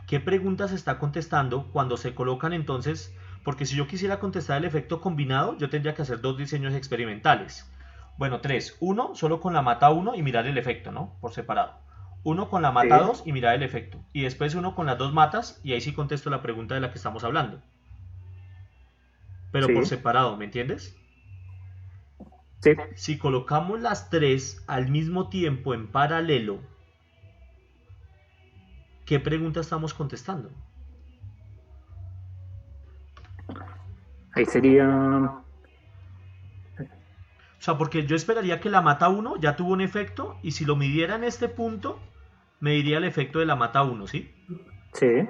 ¿qué preguntas está contestando cuando se colocan entonces? Porque si yo quisiera contestar el efecto combinado, yo tendría que hacer dos diseños experimentales. Bueno, tres. Uno solo con la mata 1 y mirar el efecto, ¿no? Por separado. Uno con la Sí, mata 2 y mirar el efecto. Y después uno con las dos matas y ahí sí contesto la pregunta de la que estamos hablando. Pero por sí, separado, ¿me entiendes? sí. Si colocamos las tres al mismo tiempo en paralelo, ¿qué pregunta estamos contestando? Ahí sería, O sea, porque yo esperaría que la mata 1 ya tuvo un efecto y si lo midiera en este punto, me diría el efecto de la mata 1, ¿sí? sí,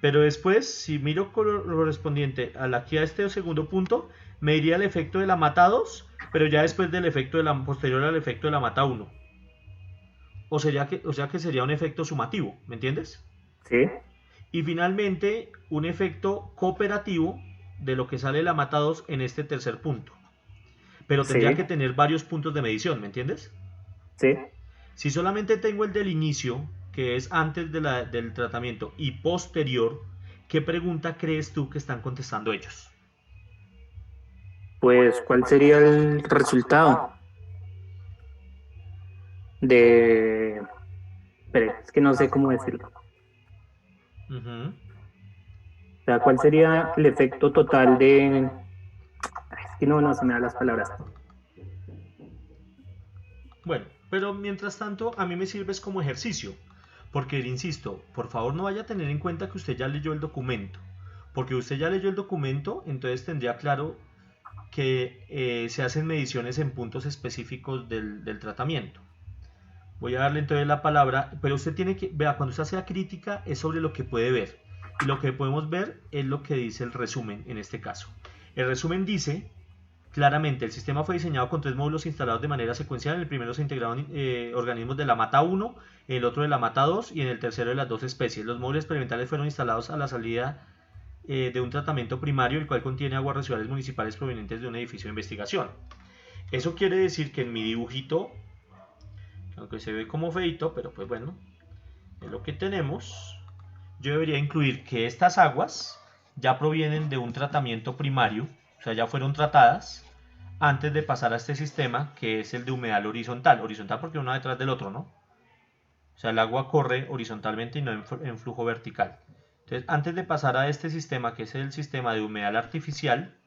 Pero después, si miro correspondiente aquí a este segundo punto, me diría el efecto de la mata 2, pero ya después del efecto de la posterior al efecto de la mata 1. O sea que sería un efecto sumativo, ¿me entiendes? sí, Y finalmente, un efecto cooperativo de lo que sale de la mata 2 en este tercer punto. pero tendría Sí, que tener varios puntos de medición, ¿me entiendes? sí. Si solamente tengo el del inicio, que es antes del tratamiento, y posterior, ¿qué pregunta crees tú que están contestando ellos? Pues, ¿cuál sería el resultado de... Espere, es que no sé cómo decirlo. Ujú. O sea, ¿cuál sería el efecto total de... Ay, es que no se me dan las palabras. Bueno, pero mientras tanto a mí me sirve como ejercicio, porque insisto, por favor no vaya a tener en cuenta que usted ya leyó el documento, porque usted ya leyó el documento, entonces tendría claro que se hacen mediciones en puntos específicos del tratamiento. Voy a darle entonces la palabra, pero usted tiene que, vea, cuando usted hace la crítica es sobre lo que puede ver, y lo que podemos ver es lo que dice el resumen en este caso. El resumen dice claramente, el sistema fue diseñado con 3 módulos instalados de manera secuencial. En el primero se integraron organismos de la mata 1, en el otro de la mata 2 y en el tercero de las dos especies. Los módulos experimentales fueron instalados a la salida de un tratamiento primario, el cual contiene aguas residuales municipales provenientes de un edificio de investigación. Eso quiere decir que en mi dibujito, aunque se ve como feito, pero pues bueno, es lo que tenemos. Yo debería incluir que estas aguas ya provienen de un tratamiento primario, o sea, ya fueron tratadas antes de pasar a este sistema que es el de humedal horizontal. Horizontal porque uno detrás del otro, ¿no? O sea, el agua corre horizontalmente y no en flujo vertical. Entonces, antes de pasar a este sistema, que es el sistema de humedal artificial,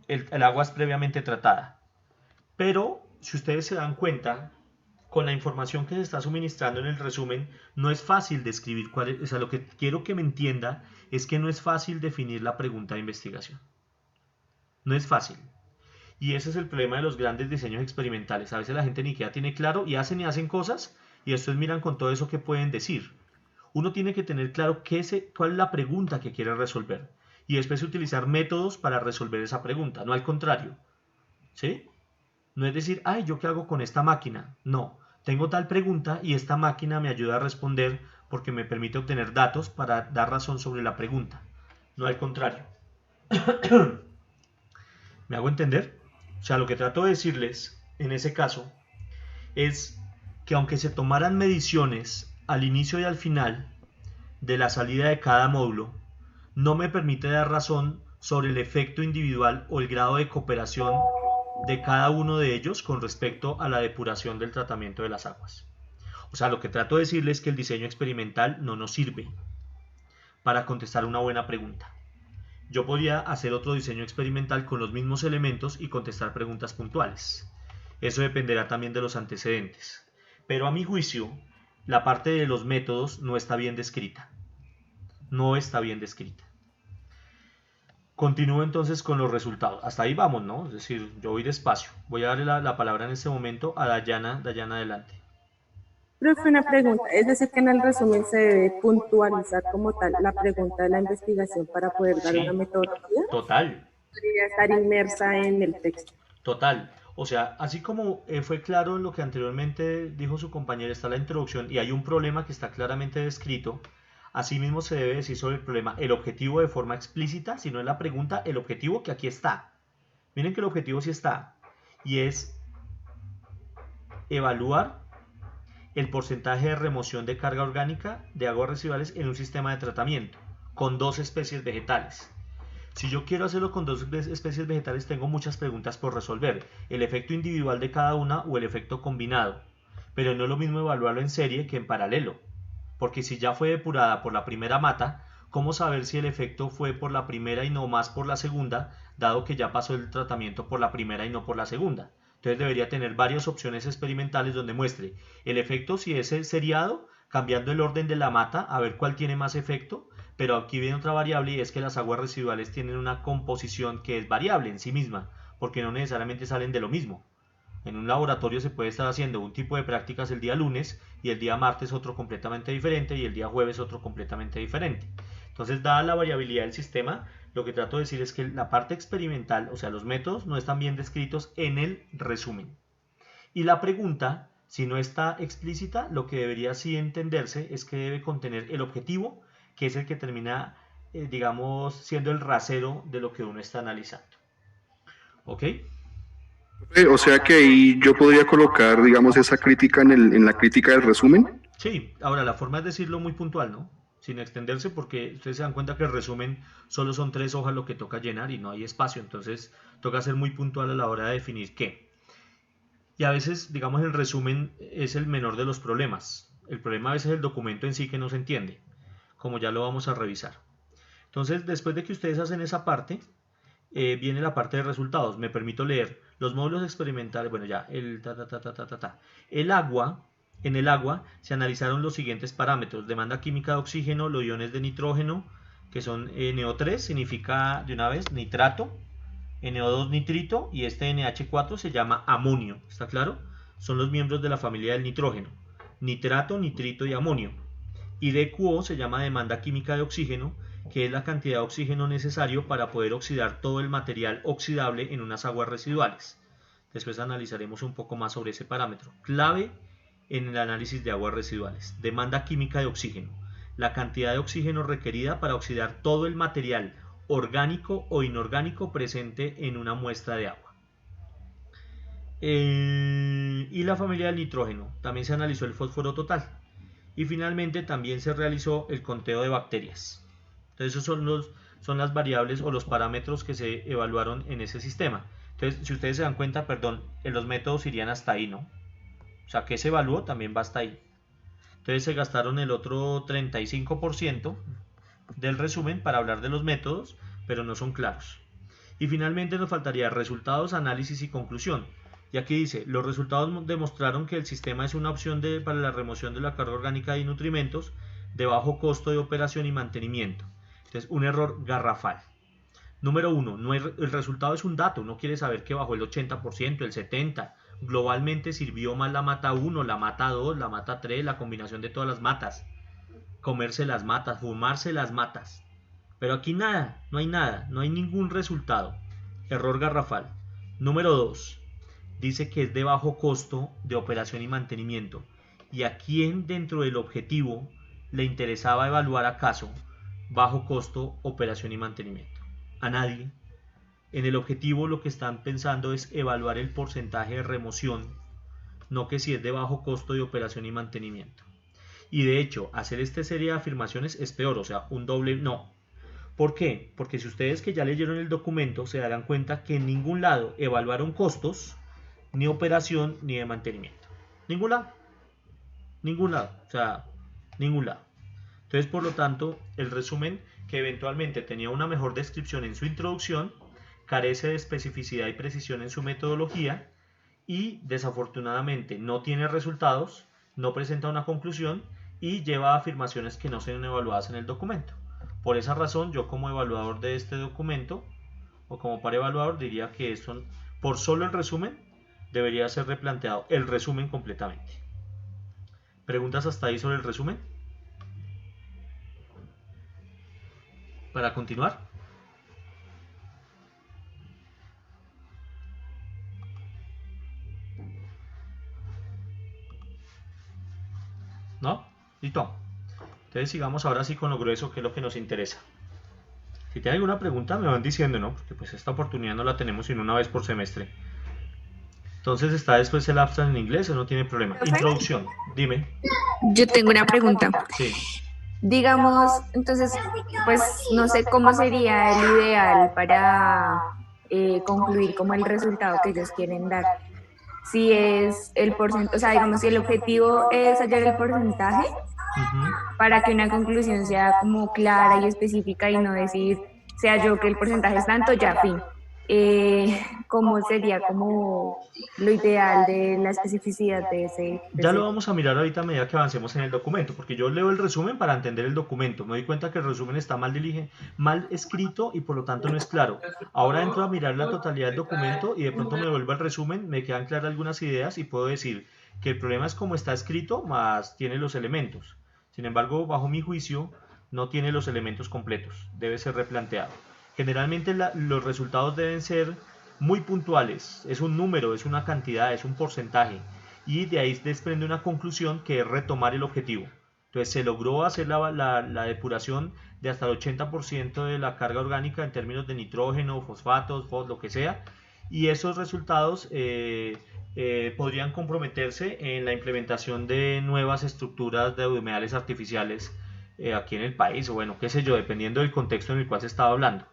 el agua es previamente tratada. Pero, si ustedes se dan cuenta, con la información que se está suministrando en el resumen, no es fácil describir cuál es, o sea, lo que quiero que me entienda es que no es fácil definir la pregunta de investigación. No es fácil. Y ese es el problema de los grandes diseños experimentales. A veces la gente ni siquiera tiene claro y hacen cosas y después miran con todo eso que pueden decir. Uno tiene que tener claro cuál es la pregunta que quiere resolver y después utilizar métodos para resolver esa pregunta, no al contrario. ¿Sí? No es decir, ay, ¿yo qué hago con esta máquina? No, tengo tal pregunta y esta máquina me ayuda a responder porque me permite obtener datos para dar razón sobre la pregunta. No al contrario. ¿Me hago entender? O sea, lo que trato de decirles en ese caso es que aunque se tomaran mediciones al inicio y al final de la salida de cada módulo, no me permite dar razón sobre el efecto individual o el grado de cooperación de cada uno de ellos con respecto a la depuración del tratamiento de las aguas. O sea, lo que trato de decirles es que el diseño experimental no nos sirve para contestar una buena pregunta. Yo podría hacer otro diseño experimental con los mismos elementos y contestar preguntas puntuales. Eso dependerá también de los antecedentes. Pero a mi juicio, la parte de los métodos no está bien descrita. No está bien descrita. Continúo entonces con los resultados. Hasta ahí vamos, ¿no? Es decir, yo voy despacio. Voy a darle la palabra en este momento a Dayana. Dayana, adelante. Profe, una pregunta. Es decir, que en el resumen se debe puntualizar como tal la pregunta de la investigación para poder dar una Sí, metodología. total. Debería estar inmersa en el texto. Total. O sea, así como fue claro en lo que anteriormente dijo su compañera, está la introducción y hay un problema que está claramente descrito, asimismo se debe decir sobre el problema el objetivo de forma explícita, si no es la pregunta, el objetivo que aquí está. Miren que el objetivo sí está y es evaluar el porcentaje de remoción de carga orgánica de aguas residuales en un sistema de tratamiento con 2 especies vegetales. Si yo quiero hacerlo con 2 especies vegetales, tengo muchas preguntas por resolver. El efecto individual de cada una o el efecto combinado. Pero no es lo mismo evaluarlo en serie que en paralelo. Porque si ya fue depurada por la primera mata, ¿cómo saber si el efecto fue por la primera y no más por la segunda, dado que ya pasó el tratamiento por la primera y no por la segunda? Entonces debería tener varias opciones experimentales donde muestre el efecto si es el seriado, cambiando el orden de la mata a ver cuál tiene más efecto, pero aquí viene otra variable y es que las aguas residuales tienen una composición que es variable en sí misma, porque no necesariamente salen de lo mismo. En un laboratorio se puede estar haciendo un tipo de prácticas el día lunes y el día martes otro completamente diferente y el día jueves otro completamente diferente. Entonces, dada la variabilidad del sistema, lo que trato de decir es que la parte experimental, o sea, los métodos no están bien descritos en el resumen. Y la pregunta, si no está explícita, lo que debería sí entenderse es que debe contener el objetivo, que es el que termina, digamos, siendo el rasero de lo que uno está analizando. ¿Ok? O sea que ahí yo podría colocar, digamos, esa crítica en la crítica del resumen. Sí, ahora la forma es decirlo muy puntual, ¿no? Sin extenderse, porque ustedes se dan cuenta que el resumen solo son 3 hojas lo que toca llenar y no hay espacio, entonces toca ser muy puntual a la hora de definir qué. Y a veces, digamos, el resumen es el menor de los problemas. El problema a veces es el documento en sí que no se entiende, como ya lo vamos a revisar. Entonces, después de que ustedes hacen esa parte, viene la parte de resultados. Me permito leer los módulos experimentales. Bueno, ya, el agua. En el agua se analizaron los siguientes parámetros: demanda química de oxígeno, los iones de nitrógeno, que son NO3, significa de una vez nitrato, NO2 nitrito, y este NH4 se llama amonio. ¿Está claro? Son los miembros de la familia del nitrógeno: nitrato, nitrito y amonio. Y DQO se llama demanda química de oxígeno, que es la cantidad de oxígeno necesario para poder oxidar todo el material oxidable en unas aguas residuales. Después analizaremos un poco más sobre ese parámetro. Clave en el análisis de aguas residuales: demanda química de oxígeno, la cantidad de oxígeno requerida para oxidar todo el material orgánico o inorgánico presente en una muestra de agua. Y la familia del nitrógeno, también se analizó el fósforo total. Y finalmente también se realizó el conteo de bacterias. Entonces esos son las variables o los parámetros que se evaluaron en ese sistema. Entonces, si ustedes se dan cuenta, perdón, los métodos irían hasta ahí, ¿no? O sea, que se evaluó también va hasta ahí. Entonces se gastaron el otro 35% del resumen para hablar de los métodos, pero no son claros. Y finalmente nos faltaría resultados, análisis y conclusión. Y aquí dice: los resultados demostraron que el sistema es una opción para la remoción de la carga orgánica y nutrimentos de bajo costo de operación y mantenimiento. Entonces, un error garrafal. Número 1, el resultado es un dato, uno quiere saber que bajó el 80%, el 70%, globalmente sirvió más la mata 1, la mata 2, la mata 3, la combinación de todas las matas, comerse las matas, fumarse las matas. Pero aquí nada, no hay ningún resultado. Error garrafal. Número 2, dice que es de bajo costo de operación y mantenimiento. ¿Y a quién dentro del objetivo le interesaba evaluar acaso bajo costo, operación y mantenimiento? A nadie. En el objetivo lo que están pensando es evaluar el porcentaje de remoción, no que si es de bajo costo de operación y mantenimiento. Y de hecho, hacer esta serie de afirmaciones es peor, o sea, un doble no. ¿Por qué? Porque si ustedes que ya leyeron el documento se darán cuenta que en ningún lado evaluaron costos, ni operación, ni de mantenimiento. Ningún lado. Ningún lado. O sea, ningún lado. Entonces, por lo tanto, el resumen, que eventualmente tenía una mejor descripción en su introducción, carece de especificidad y precisión en su metodología y, desafortunadamente, no tiene resultados, no presenta una conclusión y lleva a afirmaciones que no son evaluadas en el documento. Por esa razón, yo como evaluador de este documento, o como par evaluador, diría que esto, por solo el resumen, debería ser replanteado el resumen completamente. ¿Preguntas hasta ahí sobre el resumen? Para continuar. ¿No? ¿Listo? Entonces sigamos ahora sí con lo grueso, que es lo que nos interesa. Si tienen alguna pregunta me van diciendo, ¿no? Porque pues esta oportunidad no la tenemos sino una vez por semestre. Entonces está después el abstract en inglés, eso no tiene problema. Introducción, dime. Yo tengo una pregunta. Sí. Digamos, entonces, pues no sé cómo sería el ideal para concluir como el resultado que ellos quieren dar. Si es el porcentaje, o sea, digamos, si el objetivo es hallar el porcentaje, para que una conclusión sea como clara y específica y no decir, sea yo que el porcentaje es tanto, ya, fin. ¿Cómo sería como lo ideal de la especificidad de ese? Ya lo vamos a mirar ahorita a medida que avancemos en el documento, porque yo leo el resumen para entender el documento. Me doy cuenta que el resumen está mal escrito y por lo tanto no es claro. Ahora entro a mirar la totalidad del documento y de pronto me vuelvo al resumen, me quedan claras algunas ideas y puedo decir que el problema es cómo está escrito, más tiene los elementos. Sin embargo, bajo mi juicio, no tiene los elementos completos. Debe ser replanteado. Generalmente los resultados deben ser muy puntuales. Es un número, es una cantidad, es un porcentaje. Y de ahí desprende una conclusión que es retomar el objetivo. Entonces se logró hacer la depuración de hasta el 80% de la carga orgánica en términos de nitrógeno, fosfatos, lo que sea. y esos resultados podrían comprometerse en la implementación de nuevas estructuras de humedales artificiales aquí en el país, o bueno, qué sé yo, dependiendo del contexto en el cual se estaba hablando.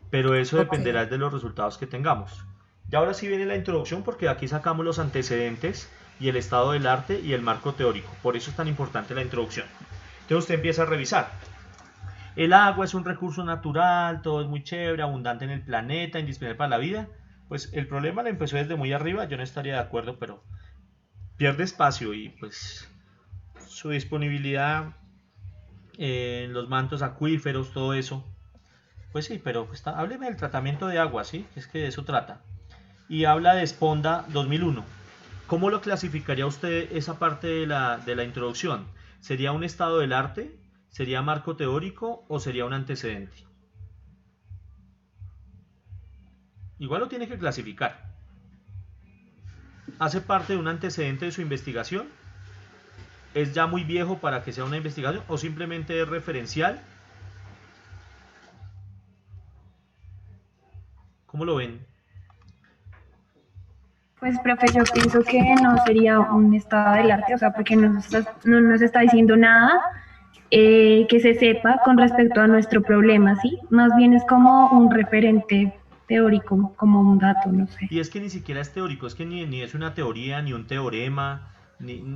Pero eso dependerá de los resultados que tengamos. Y ahora sí viene la introducción, porque aquí sacamos los antecedentes y el estado del arte y el marco teórico. Por eso es tan importante la introducción. Entonces usted empieza a revisar. El agua es un recurso natural, todo es muy chévere, abundante en el planeta, indispensable para la vida. Pues el problema lo empezó desde muy arriba, yo no estaría de acuerdo, pero pierde espacio y pues su disponibilidad en los mantos acuíferos, todo eso. Pues sí, pero hábleme del tratamiento de agua, ¿sí? Es que de eso trata. Y habla de Esponda 2001. ¿Cómo lo clasificaría usted esa parte de la introducción? ¿Sería un estado del arte? ¿Sería marco teórico o sería un antecedente? Igual lo tiene que clasificar. ¿Hace parte de un antecedente de su investigación? ¿Es ya muy viejo para que sea una investigación o simplemente es referencial? ¿Cómo lo ven? Pues, profe, yo pienso que no sería un estado del arte, o sea, porque no nos está diciendo nada que se sepa con respecto a nuestro problema, ¿sí? Más bien es como un referente teórico, como un dato, no sé. Y es que ni siquiera es teórico, es que ni es una teoría, ni un teorema,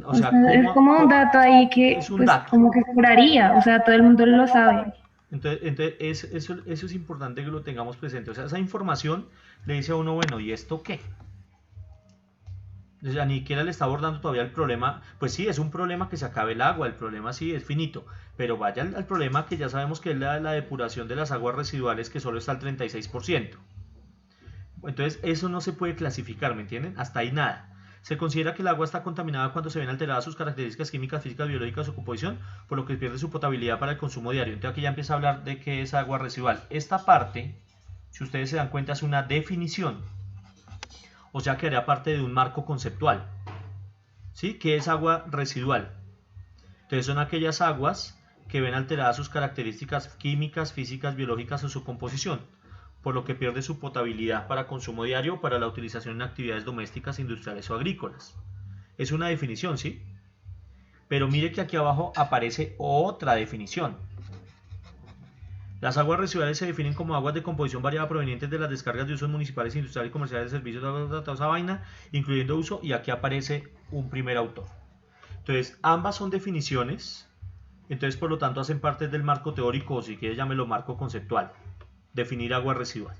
o sea, es como un dato ahí que, pues, dato. Como que juraría, o sea, todo el mundo lo sabe. Entonces eso es importante que lo tengamos presente, o sea, esa información le dice a uno, bueno, ¿y esto qué? O sea, ni siquiera le está abordando todavía el problema. Pues sí, es un problema que se acabe el agua, el problema sí es finito, pero vaya al problema que ya sabemos que es la depuración de las aguas residuales, que solo está al 36%. Entonces eso no se puede clasificar, ¿me entienden? Hasta ahí nada. Se considera que el agua está contaminada cuando se ven alteradas sus características químicas, físicas, biológicas o composición, por lo que pierde su potabilidad para el consumo diario. Entonces aquí ya empieza a hablar de qué es agua residual. Esta parte, si ustedes se dan cuenta, es una definición. O sea que haría parte de un marco conceptual. ¿Sí? ¿Qué es agua residual? Entonces son aquellas aguas que ven alteradas sus características químicas, físicas, biológicas o su composición, por lo que pierde su potabilidad para consumo diario o para la utilización en actividades domésticas, industriales o agrícolas. Es una definición, ¿sí? Pero mire que aquí abajo aparece otra definición. Las aguas residuales se definen como aguas de composición variada provenientes de las descargas de usos municipales, industriales y comerciales de servicios de toda esa vaina, incluyendo uso, y aquí aparece un primer autor. Entonces, ambas son definiciones, entonces por lo tanto hacen parte del marco teórico, o si quieres llámelo marco conceptual, definir agua residual.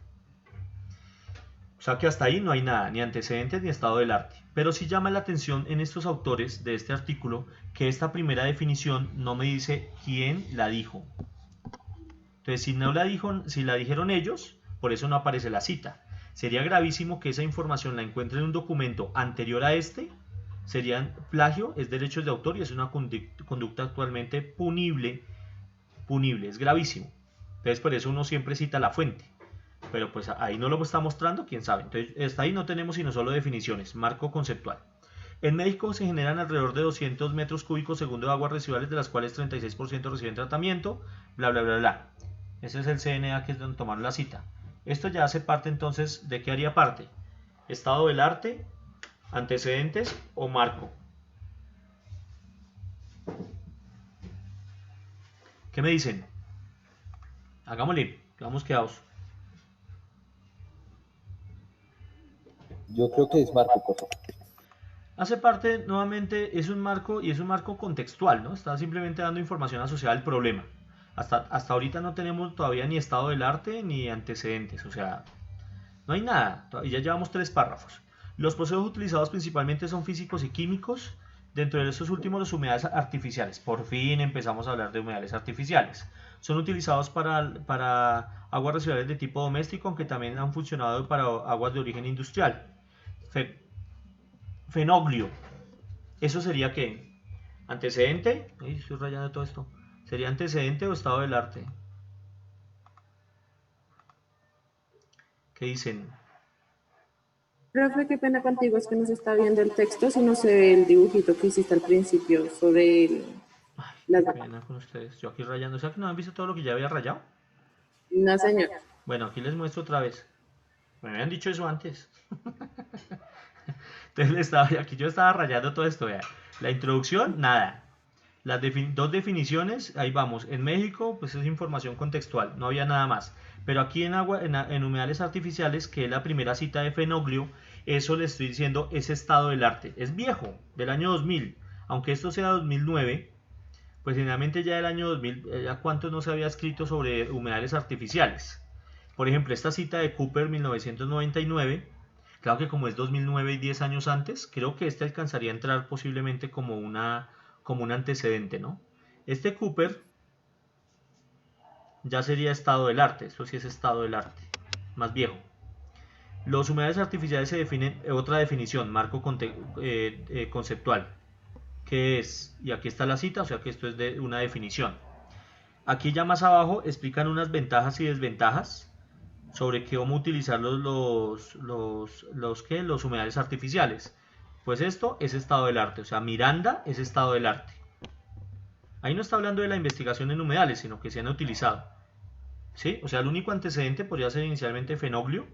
O sea que hasta ahí no hay nada, ni antecedentes ni estado del arte. Pero sí llama la atención en estos autores de este artículo que esta primera definición no me dice quién la dijo. Entonces, si no la dijeron ellos, por eso no aparece la cita. Sería gravísimo que esa información la encuentre en un documento anterior a este. Sería plagio, es derechos de autor y es una conducta actualmente punible. Es gravísimo. Entonces, por eso uno siempre cita la fuente. Pero pues ahí no lo está mostrando, quién sabe. Entonces, hasta ahí no tenemos sino solo definiciones, marco conceptual. En México se generan alrededor de 200 metros cúbicos segundo de aguas residuales, de las cuales 36% reciben tratamiento, bla, bla, bla, bla. Ese es el CNA, que es donde tomaron la cita. Esto ya hace parte entonces, ¿de qué haría parte? Estado del arte, antecedentes o marco. ¿Qué me dicen? Hagámosle, quedamos quedados. Yo creo que es marco, por favor. Hace parte, nuevamente, es un marco y es un marco contextual, ¿no? Está simplemente dando información asociada al problema. Hasta ahorita no tenemos todavía ni estado del arte ni antecedentes, o sea, no hay nada, ya llevamos 3 párrafos. Los procesos utilizados principalmente son físicos y químicos, dentro de estos últimos los humedales artificiales. Por fin empezamos a hablar de humedales artificiales. Son utilizados para aguas residuales de tipo doméstico, aunque también han funcionado para aguas de origen industrial. Fenoglio, ¿eso sería qué? ¿Antecedente? Ay, estoy rayando todo esto. ¿Sería antecedente o estado del arte? ¿Qué dicen? Profe, qué pena contigo, es que no se está viendo el texto, si no se ve el dibujito que hiciste al principio sobre el... Ay, qué pena con ustedes. Yo aquí rayando. O sea que no han visto todo lo que ya había rayado. No, señor. Bueno, aquí les muestro otra vez. Me habían dicho eso antes. Entonces aquí yo estaba rayando todo esto, vea. La introducción, nada. Las dos definiciones, ahí vamos. En México, pues es información contextual, no había nada más. Pero aquí en humedales artificiales, que es la primera cita de Fenoglio, eso le estoy diciendo es estado del arte. Es viejo, del año 2000. Aunque esto sea 2009, pues generalmente ya del año 2000, ya cuánto no se había escrito sobre humedales artificiales. Por ejemplo, esta cita de Cooper 1999, claro que como es 2009 y 10 años antes, creo que este alcanzaría a entrar posiblemente como un antecedente, ¿no? Este Cooper ya sería estado del arte, esto sí es estado del arte, más viejo. Los humedales artificiales se definen, otra definición, marco conceptual, que es, y aquí está la cita, o sea que esto es de una definición. Aquí ya más abajo explican unas ventajas y desventajas sobre cómo utilizar los humedales artificiales. Pues esto es estado del arte, o sea, Miranda es estado del arte. Ahí no está hablando de la investigación en humedales, sino que se han utilizado. ¿Sí? O sea, el único antecedente podría ser inicialmente Fenoglio.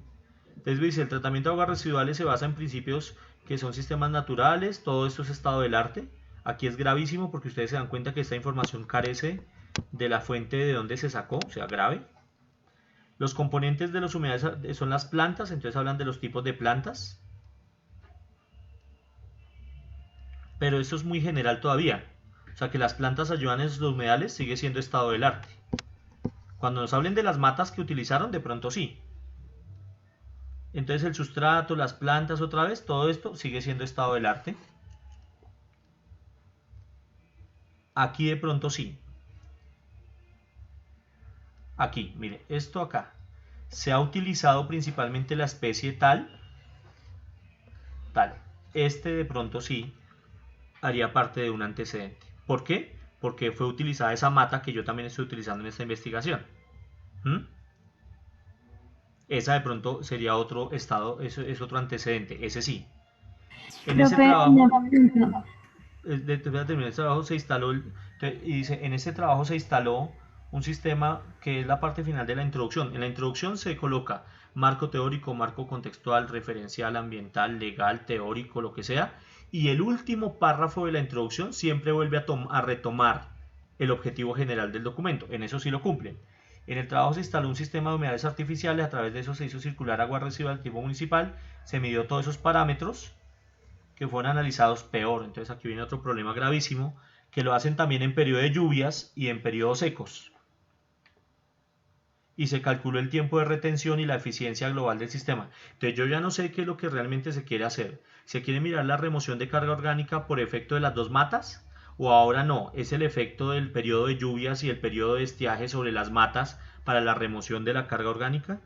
Entonces dice, el tratamiento de aguas residuales se basa en principios que son sistemas naturales, todo esto es estado del arte. Aquí es gravísimo porque ustedes se dan cuenta que esta información carece de la fuente de donde se sacó, o sea, grave. Los componentes de los humedales son las plantas, entonces hablan de los tipos de plantas. Pero esto es muy general todavía. O sea, que las plantas ayudan en los humedales sigue siendo estado del arte. Cuando nos hablen de las matas que utilizaron, de pronto sí. Entonces el sustrato, las plantas otra vez, todo esto sigue siendo estado del arte. Aquí de pronto sí. Aquí, mire, esto acá. Se ha utilizado principalmente la especie tal. Este de pronto sí haría parte de un antecedente. ¿Por qué? Porque fue utilizada esa mata que yo también estoy utilizando en esta investigación. Esa de pronto sería otro estado, eso es otro antecedente, ese sí. En ese trabajo se instaló, y dice, en este trabajo se instaló un sistema que es la parte final de la introducción. En la introducción se coloca marco teórico, marco contextual, referencial, ambiental, legal, teórico, lo que sea. Y el último párrafo de la introducción siempre vuelve a retomar el objetivo general del documento. En eso sí lo cumplen. En el trabajo se instaló un sistema de humedales artificiales, a través de eso se hizo circular agua residual del tipo municipal, se midió todos esos parámetros que fueron analizados peor. Entonces aquí viene otro problema gravísimo, que lo hacen también en periodo de lluvias y en periodos secos. Y se calculó el tiempo de retención y la eficiencia global del sistema. Entonces yo ya no sé qué es lo que realmente se quiere hacer. ¿Se quiere mirar la remoción de carga orgánica por efecto de las dos matas? ¿O ahora no? Es el efecto del periodo de lluvias y el periodo de estiaje sobre las matas para la remoción de la carga orgánica.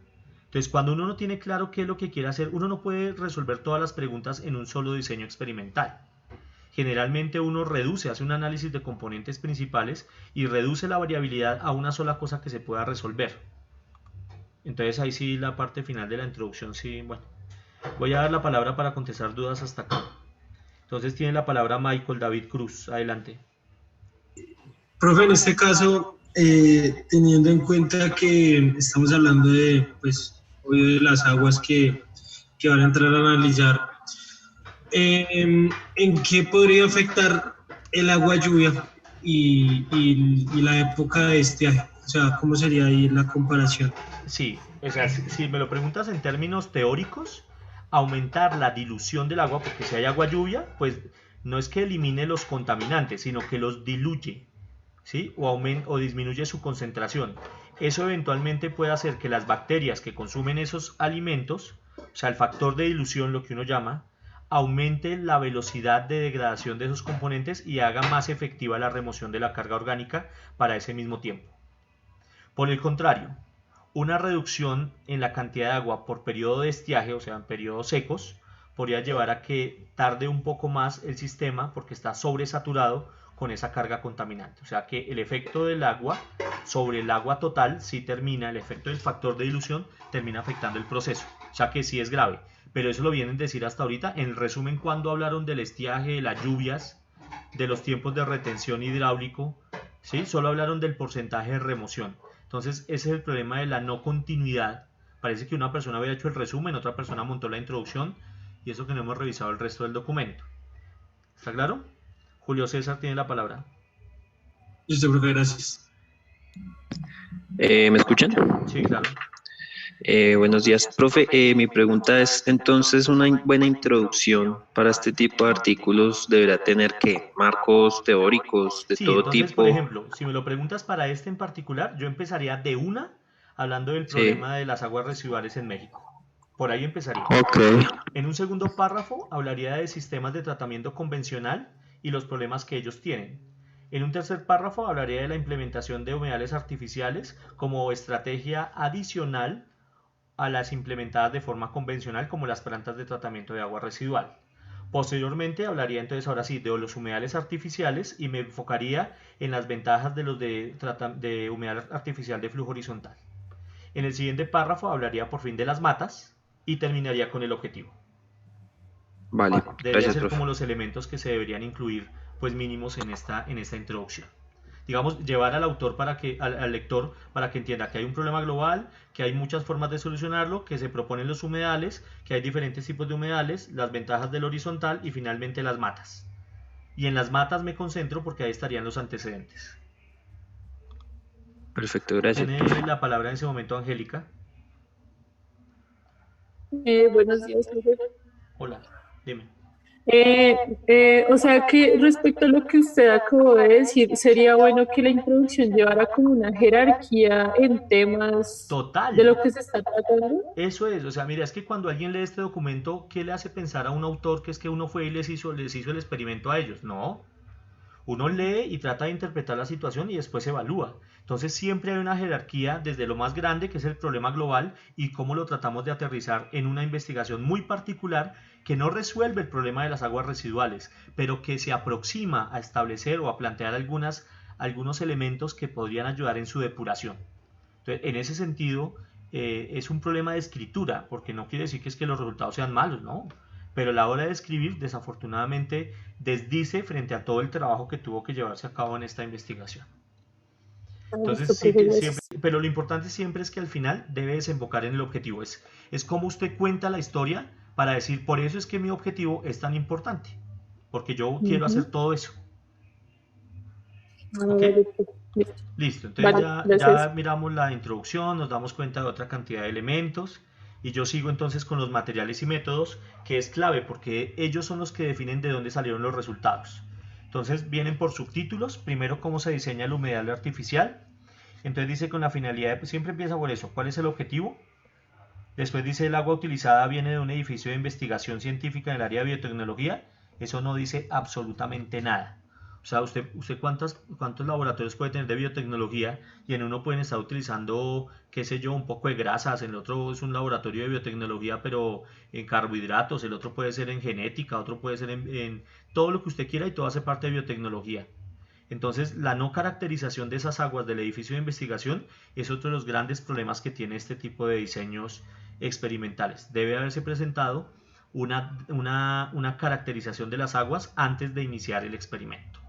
Entonces cuando uno no tiene claro qué es lo que quiere hacer, uno no puede resolver todas las preguntas en un solo diseño experimental. Generalmente uno hace un análisis de componentes principales y reduce la variabilidad a una sola cosa que se pueda resolver. Entonces ahí sí la parte final de la introducción, sí, bueno. Voy a dar la palabra para contestar dudas hasta acá. Entonces tiene la palabra Michael David Cruz. Adelante. Profe, en este caso, teniendo en cuenta que estamos hablando de, pues, obvio de las aguas que van a entrar a analizar, ¿en qué podría afectar el agua lluvia y la época de estiaje? O sea, ¿cómo sería ahí la comparación? Sí, o sea, si me lo preguntas en términos teóricos, aumentar la dilución del agua, porque si hay agua lluvia, pues no es que elimine los contaminantes, sino que los diluye, ¿sí? O disminuye su concentración. Eso eventualmente puede hacer que las bacterias que consumen esos alimentos, o sea, el factor de dilución, lo que uno llama, aumente la velocidad de degradación de esos componentes y haga más efectiva la remoción de la carga orgánica para ese mismo tiempo. Por el contrario, una reducción en la cantidad de agua por periodo de estiaje, o sea, en periodos secos, podría llevar a que tarde un poco más el sistema porque está sobresaturado con esa carga contaminante. O sea que el efecto del agua sobre el agua total sí termina, el efecto del factor de dilución termina afectando el proceso. O sea que sí es grave. Pero eso lo vienen a decir hasta ahorita. En el resumen, cuando hablaron del estiaje, de las lluvias, de los tiempos de retención hidráulico, ¿sí? Solo hablaron del porcentaje de remoción. Entonces ese es el problema de la no continuidad, Parece que una persona había hecho el resumen, otra persona montó la introducción y eso que no hemos revisado el resto del documento. ¿Está claro? Julio César tiene la palabra. Listo, profe, gracias. ¿Me escuchan? Sí, claro. Buenos días, profe. Mi pregunta es, entonces, una buena introducción para este tipo de artículos deberá tener ¿qué? Marcos teóricos de Sí, todo entonces, tipo. por ejemplo, si me lo preguntas para este en particular, yo empezaría de una hablando del Sí. problema de las aguas residuales en México. Por ahí empezaría. Ok. En un segundo párrafo hablaría de sistemas de tratamiento convencional y los problemas que ellos tienen. En un tercer párrafo hablaría de la implementación de humedales artificiales como estrategia adicional a las implementadas de forma convencional como las plantas de tratamiento de agua residual. Posteriormente hablaría entonces ahora sí de los humedales artificiales y me enfocaría en las ventajas de los de humedal artificial de flujo horizontal. En el siguiente párrafo hablaría por fin de las matas y terminaría con el objetivo. Vale, Deberían gracias, ser profe. como los elementos que se deberían incluir pues mínimos en esta introducción. Digamos, llevar al autor al lector para que entienda que hay un problema global, que hay muchas formas de solucionarlo, que se proponen los humedales, que hay diferentes tipos de humedales, las ventajas del horizontal y finalmente las matas. Y en las matas me concentro porque ahí estarían los antecedentes. Perfecto, gracias, Tiene profe. la palabra en ese momento Angélica. Buenos días, profe. Hola, dime. O sea que respecto a lo que usted acabó de decir, sería bueno que la introducción llevara como una jerarquía en temas Total. de lo que se está tratando. Eso es, o sea, mira, es que cuando alguien lee este documento, ¿qué le hace pensar a un autor que es que uno fue y les hizo el experimento a ellos? No. Uno lee y trata de interpretar la situación y después evalúa. Entonces siempre hay una jerarquía desde lo más grande, que es el problema global, y cómo lo tratamos de aterrizar en una investigación muy particular que no resuelve el problema de las aguas residuales, pero que se aproxima a establecer o a plantear algunos elementos que podrían ayudar en su depuración. Entonces, en ese sentido, es un problema de escritura, porque no quiere decir que es que los resultados sean malos, ¿no? Pero a la hora de escribir, desafortunadamente, desdice frente a todo el trabajo que tuvo que llevarse a cabo en esta investigación. Entonces, sí, siempre, pero lo importante siempre es que al final debe desembocar en el objetivo. Es cómo usted cuenta la historia para decir, por eso es que mi objetivo es tan importante, porque yo quiero hacer todo eso. ¿Ok? Listo, entonces ya miramos la introducción, nos damos cuenta de otra cantidad de elementos y yo sigo entonces con los materiales y métodos, que es clave porque ellos son los que definen de dónde salieron los resultados. Entonces vienen por subtítulos, primero cómo se diseña el humedal artificial, entonces dice con la finalidad, pues siempre empieza por eso, ¿cuál es el objetivo? Después dice el agua utilizada viene de un edificio de investigación científica en el área de biotecnología, eso no dice absolutamente nada. O sea, usted cuántos laboratorios puede tener de biotecnología y en uno pueden estar utilizando, qué sé yo, un poco de grasas, en el otro es un laboratorio de biotecnología pero en carbohidratos, el otro puede ser en genética, otro puede ser en todo lo que usted quiera y todo hace parte de biotecnología. Entonces, la no caracterización de esas aguas del edificio de investigación es otro de los grandes problemas que tiene este tipo de diseños experimentales. Debe haberse presentado una caracterización de las aguas antes de iniciar el experimento.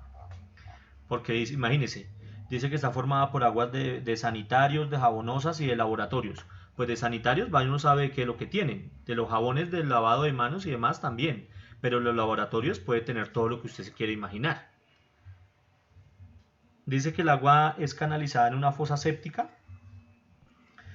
Porque imagínense, dice que está formada por aguas de sanitarios, de jabonosas y de laboratorios. Pues de sanitarios, uno sabe qué es lo que tienen. De los jabones del lavado de manos y demás también. Pero los laboratorios puede tener todo lo que usted se quiere imaginar. Dice que el agua es canalizada en una fosa séptica.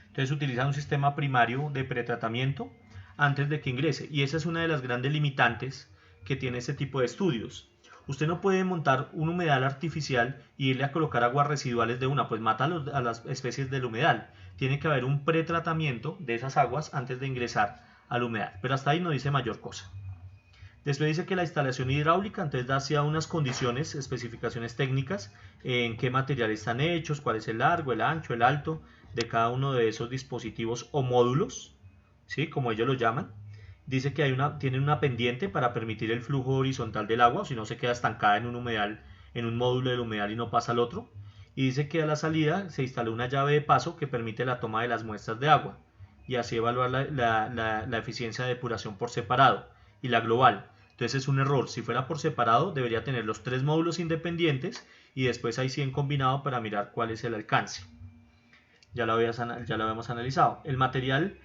Entonces utiliza un sistema primario de pretratamiento antes de que ingrese. Y esa es una de las grandes limitantes que tiene este tipo de estudios. Usted no puede montar un humedal artificial y irle a colocar aguas residuales de una, pues mata a las especies del humedal. Tiene que haber un pretratamiento de esas aguas antes de ingresar al humedal, pero hasta ahí no dice mayor cosa. Después dice que la instalación hidráulica, entonces da hacia unas condiciones, especificaciones técnicas, en qué materiales están hechos, cuál es el largo, el ancho, el alto de cada uno de esos dispositivos o módulos, ¿sí? Como ellos lo llaman. Dice que tienen una pendiente para permitir el flujo horizontal del agua, o si no se queda estancada en un humedal, en un módulo del humedal y no pasa al otro. Y dice que a la salida se instaló una llave de paso que permite la toma de las muestras de agua y así evaluar la eficiencia de depuración por separado y la global. Entonces es un error, si fuera por separado debería tener los 3 módulos independientes y después ahí sí en combinado para mirar cuál es el alcance. ya lo habíamos analizado. El material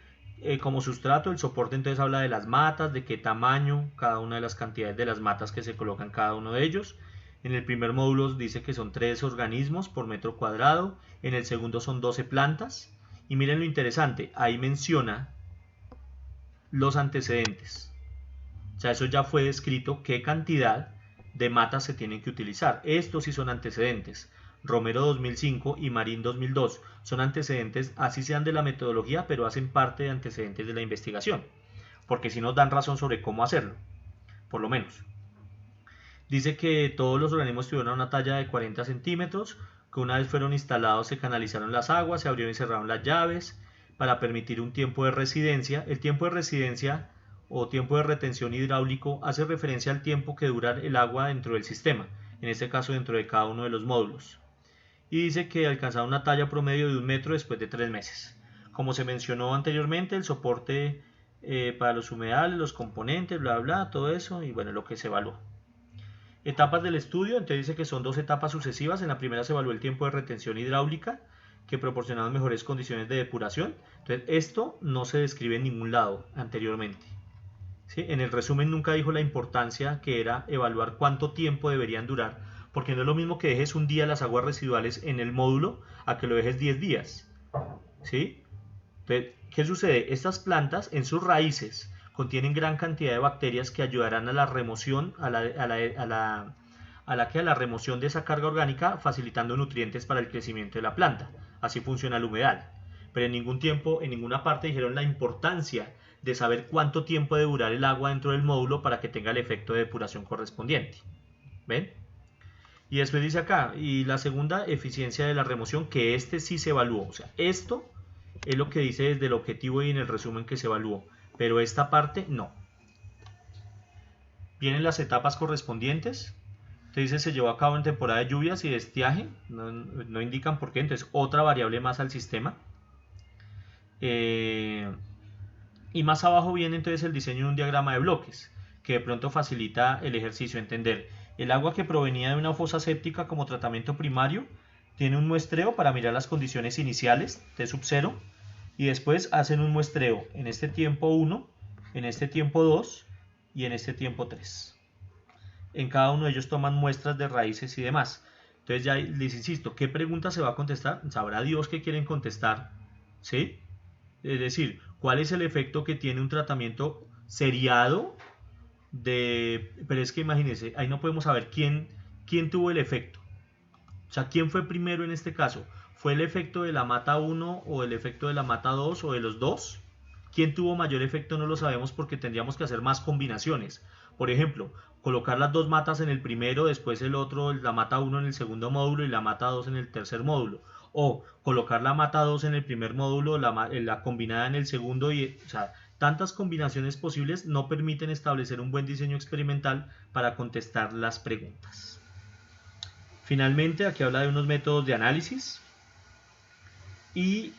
como sustrato, el soporte entonces habla de las matas, de qué tamaño, cada una de las cantidades de las matas que se colocan cada uno de ellos. En el primer módulo dice que son 3 organismos por metro cuadrado, en el segundo son 12 plantas, y miren lo interesante, ahí menciona los antecedentes. O sea, eso ya fue descrito qué cantidad de matas se tienen que utilizar. Estos sí son antecedentes. Romero 2005 y Marín 2002 son antecedentes, así sean de la metodología, pero hacen parte de antecedentes de la investigación, porque sí nos dan razón sobre cómo hacerlo, por lo menos. Dice que todos los organismos tuvieron una talla de 40 centímetros, que una vez fueron instalados se canalizaron las aguas, se abrieron y cerraron las llaves para permitir un tiempo de residencia. El tiempo de residencia o tiempo de retención hidráulico hace referencia al tiempo que dura el agua dentro del sistema, en este caso dentro de cada uno de los módulos. Y dice que alcanzaba una talla promedio de 1 metro después de 3 meses. Como se mencionó anteriormente, el soporte para los humedales, los componentes, bla bla, todo eso, y bueno, lo que se evaluó. Etapas del estudio, entonces dice que son 2 etapas sucesivas. En la primera se evaluó el tiempo de retención hidráulica, que proporcionaba mejores condiciones de depuración. Entonces esto no se describe en ningún lado anteriormente. ¿Sí? En el resumen nunca dijo la importancia que era evaluar cuánto tiempo deberían durar, porque no es lo mismo que dejes un día las aguas residuales en el módulo a que lo dejes 10 días. ¿Sí? Entonces, ¿qué sucede? Estas plantas en sus raíces contienen gran cantidad de bacterias que ayudarán a la remoción, a la remoción de esa carga orgánica, facilitando nutrientes para el crecimiento de la planta. Así funciona el humedal. Pero en ningún tiempo, en ninguna parte dijeron la importancia de saber cuánto tiempo debe durar el agua dentro del módulo para que tenga el efecto de depuración correspondiente. ¿Ven? Y después dice acá, y la segunda, eficiencia de la remoción, que sí se evaluó. O sea, esto es lo que dice desde el objetivo y en el resumen que se evaluó, pero esta parte no. Vienen las etapas correspondientes. Entonces se llevó a cabo en temporada de lluvias y de estiaje, no indican por qué, entonces otra variable más al sistema. Y más abajo viene entonces el diseño de un diagrama de bloques, que de pronto facilita el ejercicio, entender. El agua que provenía de una fosa séptica como tratamiento primario tiene un muestreo para mirar las condiciones iniciales, T sub 0, y después hacen un muestreo en este tiempo 1, en este tiempo 2 y en este tiempo 3. En cada uno de ellos toman muestras de raíces y demás. Entonces ya les insisto, ¿qué pregunta se va a contestar? Sabrá Dios qué quieren contestar, ¿sí? Es decir, ¿cuál es el efecto que tiene un tratamiento seriado? Pero es que imagínense, ahí no podemos saber quién tuvo el efecto. O sea, ¿quién fue primero en este caso? ¿Fue el efecto de la mata 1 o el efecto de la mata 2 o de los dos? ¿Quién tuvo mayor efecto? No lo sabemos porque tendríamos que hacer más combinaciones. Por ejemplo, colocar las 2 matas en el primero, después el otro, la mata 1 en el segundo módulo y la mata 2 en el tercer módulo. O colocar la mata 2 en el primer módulo, la combinada en el segundo. O sea, tantas combinaciones posibles no permiten establecer un buen diseño experimental para contestar las preguntas. Finalmente, aquí habla de unos métodos de análisis. Y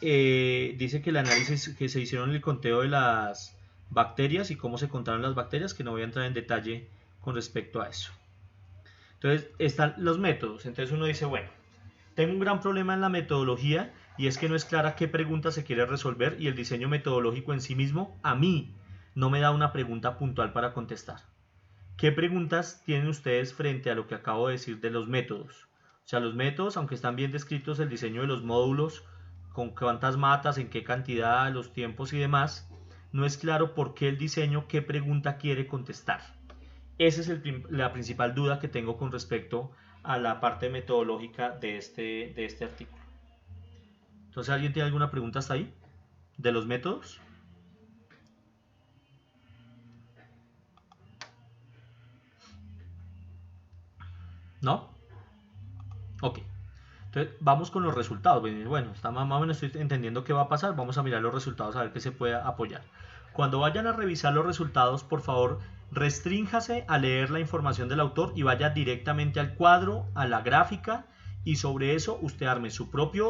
dice que el análisis que se hicieron en el conteo de las bacterias y cómo se contaron las bacterias, que no voy a entrar en detalle con respecto a eso. Entonces están los métodos. Entonces uno dice, bueno, tengo un gran problema en la metodología y es que no es clara qué pregunta se quiere resolver y el diseño metodológico en sí mismo a mí no me da una pregunta puntual para contestar. ¿Qué preguntas tienen ustedes frente a lo que acabo de decir de los métodos? O sea, los métodos, aunque están bien descritos el diseño de los módulos, con cuántas matas, en qué cantidad, los tiempos y demás, no es claro por qué el diseño, qué pregunta quiere contestar. Esa es la principal duda que tengo con respecto a la parte metodológica de este artículo. Entonces, ¿alguien tiene alguna pregunta hasta ahí? ¿De los métodos? ¿No? Ok. Entonces, vamos con los resultados. Bueno, está más o menos estoy entendiendo qué va a pasar. Vamos a mirar los resultados a ver qué se puede apoyar. Cuando vayan a revisar los resultados, por favor, restrínjase a leer la información del autor y vaya directamente al cuadro, a la gráfica, y sobre eso usted arme su propia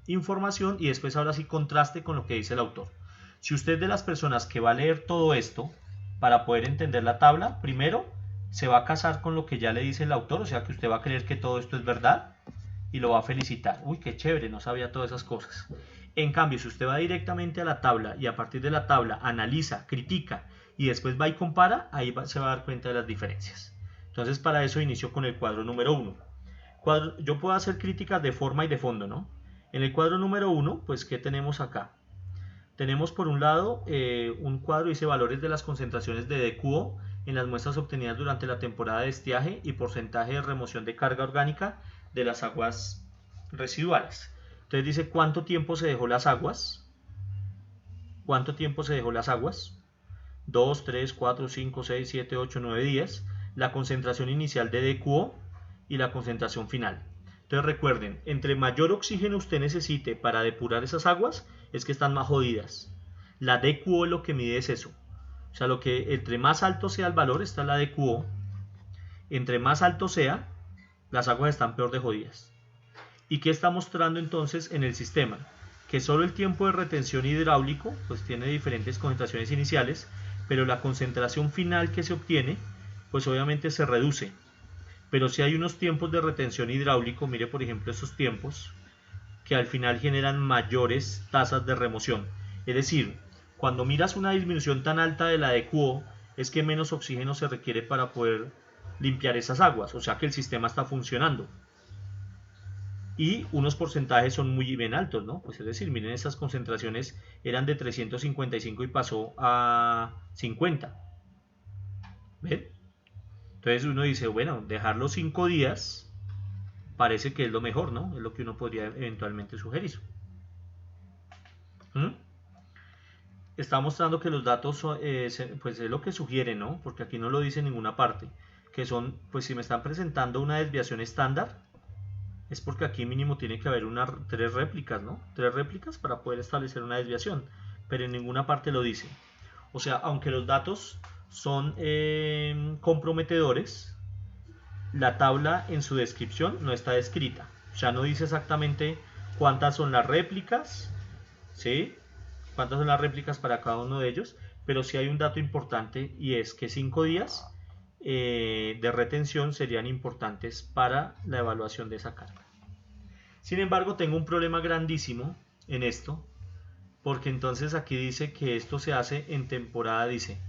información y después ahora sí contraste con lo que dice el autor. Si usted es de las personas que va a leer todo esto para poder entender la tabla, primero se va a casar con lo que ya le dice el autor, o sea que usted va a creer que todo esto es verdad y lo va a felicitar. Uy, qué chévere, no sabía todas esas cosas. En cambio, si usted va directamente a la tabla y a partir de la tabla analiza, critica y después va y compara, ahí se va a dar cuenta de las diferencias. Entonces, para eso inicio con el cuadro número 1. Yo puedo hacer críticas de forma y de fondo, ¿no? En el cuadro número 1, pues, ¿qué tenemos acá? Tenemos por un lado un cuadro dice valores de las concentraciones de DQO en las muestras obtenidas durante la temporada de estiaje y porcentaje de remoción de carga orgánica de las aguas residuales. Entonces dice cuánto tiempo se dejó las aguas. ¿Cuánto tiempo se dejó las aguas? 2, 3, 4, 5, 6, 7, 8, 9 días. La concentración inicial de DQO y la concentración final. Entonces recuerden, entre mayor oxígeno usted necesite para depurar esas aguas, es que están más jodidas. La DQO lo que mide es eso. O sea, entre más alto sea el valor, está la DQO. Entre más alto sea, las aguas están peor de jodidas. ¿Y qué está mostrando entonces en el sistema? Que solo el tiempo de retención hidráulico pues tiene diferentes concentraciones iniciales, pero la concentración final que se obtiene pues obviamente se reduce. Pero si hay unos tiempos de retención hidráulico, mire por ejemplo esos tiempos, que al final generan mayores tasas de remoción. Es decir, cuando miras una disminución tan alta de la DQO, es que menos oxígeno se requiere para poder limpiar esas aguas, o sea que el sistema está funcionando. Y unos porcentajes son muy bien altos, ¿no? Pues es decir, miren, esas concentraciones eran de 355 y pasó a 50. ¿Ven? Entonces uno dice, bueno, dejarlo 5 días parece que es lo mejor, ¿no? Es lo que uno podría eventualmente sugerir. Está mostrando que los datos pues es lo que sugiere, ¿no? Porque aquí no lo dice en ninguna parte. Que son, pues si me están presentando una desviación estándar, es porque aquí mínimo tiene que haber 3 réplicas, ¿no? 3 réplicas para poder establecer una desviación. Pero en ninguna parte lo dice. O sea, aunque los datos son comprometedores, la tabla en su descripción no está descrita. O sea, no dice exactamente cuántas son las réplicas, ¿sí? Cuántas son las réplicas para cada uno de ellos, pero sí hay un dato importante y es que 5 días de retención serían importantes para la evaluación de esa carga. Sin embargo, tengo un problema grandísimo en esto, porque entonces aquí dice que esto se hace en temporada, dice,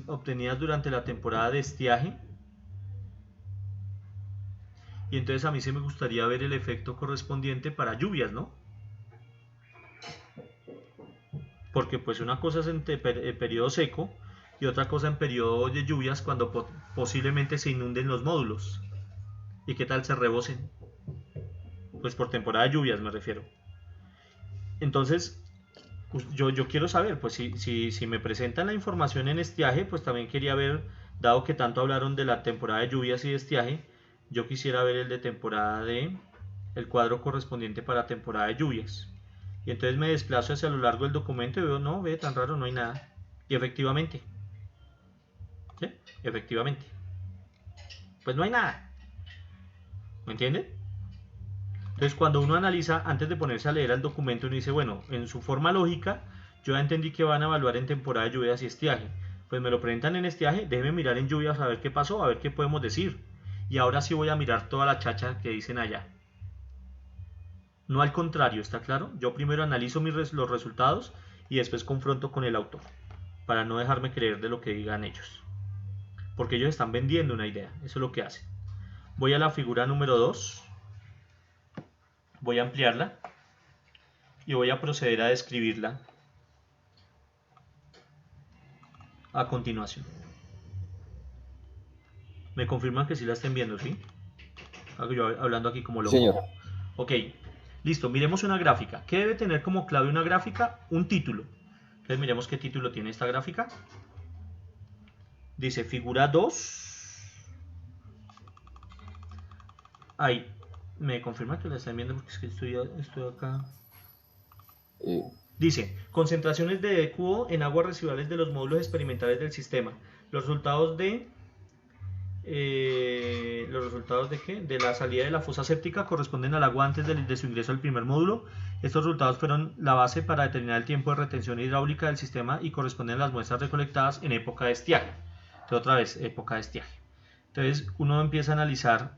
obtenidas durante la temporada de estiaje. Y entonces a mí sí me gustaría ver el efecto correspondiente para lluvias, ¿no? Porque pues una cosa es en periodo seco y otra cosa en periodo de lluvias cuando posiblemente se inunden los módulos. ¿Y qué tal se rebosen? Pues por temporada de lluvias me refiero. Entonces, yo quiero saber, pues si me presentan la información en estiaje, pues también quería ver, dado que tanto hablaron de la temporada de lluvias y de estiaje, yo quisiera ver el de temporada el cuadro correspondiente para temporada de lluvias. Y entonces me desplazo hacia lo largo del documento y veo, no, ve, tan raro, no hay nada. Y efectivamente, ¿sí? Efectivamente, pues no hay nada. ¿Me entienden? Entonces cuando uno analiza, antes de ponerse a leer el documento, uno dice, bueno, en su forma lógica, yo ya entendí que van a evaluar en temporada de lluvias y estiaje. Pues me lo presentan en estiaje, déjenme mirar en lluvias a ver qué pasó, a ver qué podemos decir. Y ahora sí voy a mirar toda la chacha que dicen allá. No al contrario, ¿está claro? Yo primero analizo los resultados y después confronto con el autor, para no dejarme creer de lo que digan ellos. Porque ellos están vendiendo una idea, eso es lo que hacen. Voy a la figura número 2. Voy a ampliarla y voy a proceder a describirla a continuación. Me confirman que sí la estén viendo, ¿sí? Yo hablando aquí como loco. Señor. Ok, listo, miremos una gráfica. ¿Qué debe tener como clave una gráfica? Un título. Entonces miremos qué título tiene esta gráfica. Dice figura 2. Ahí. Me confirma que la están viendo porque es que estoy acá. Dice, concentraciones de DQO en aguas residuales de los módulos experimentales del sistema. Los resultados de... de la salida de la fosa séptica corresponden al agua antes de su ingreso al primer módulo. Estos resultados fueron la base para determinar el tiempo de retención hidráulica del sistema y corresponden a las muestras recolectadas en época de estiaje. Entonces, otra vez, época de estiaje. Entonces uno empieza a analizar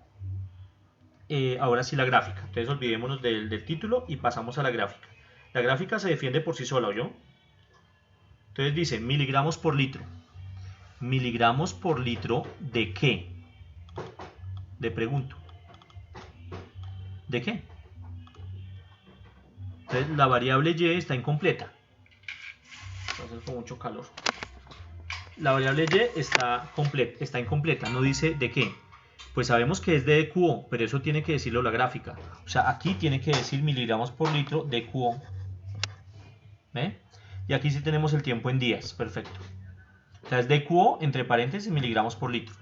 ahora sí la gráfica. Entonces olvidémonos del título y pasamos a la gráfica. La gráfica se defiende por sí sola, ¿oyó? Entonces dice miligramos por litro. ¿Miligramos por litro de qué? Le pregunto. ¿De qué? Entonces la variable y está incompleta. Va a ser con mucho calor. La variable y está incompleta, no dice de qué. Pues sabemos que es de DQO, pero eso tiene que decirlo la gráfica. O sea, aquí tiene que decir miligramos por litro DQO. ¿Ve? Y aquí sí tenemos el tiempo en días, perfecto. O sea, es DQO entre paréntesis miligramos por litro.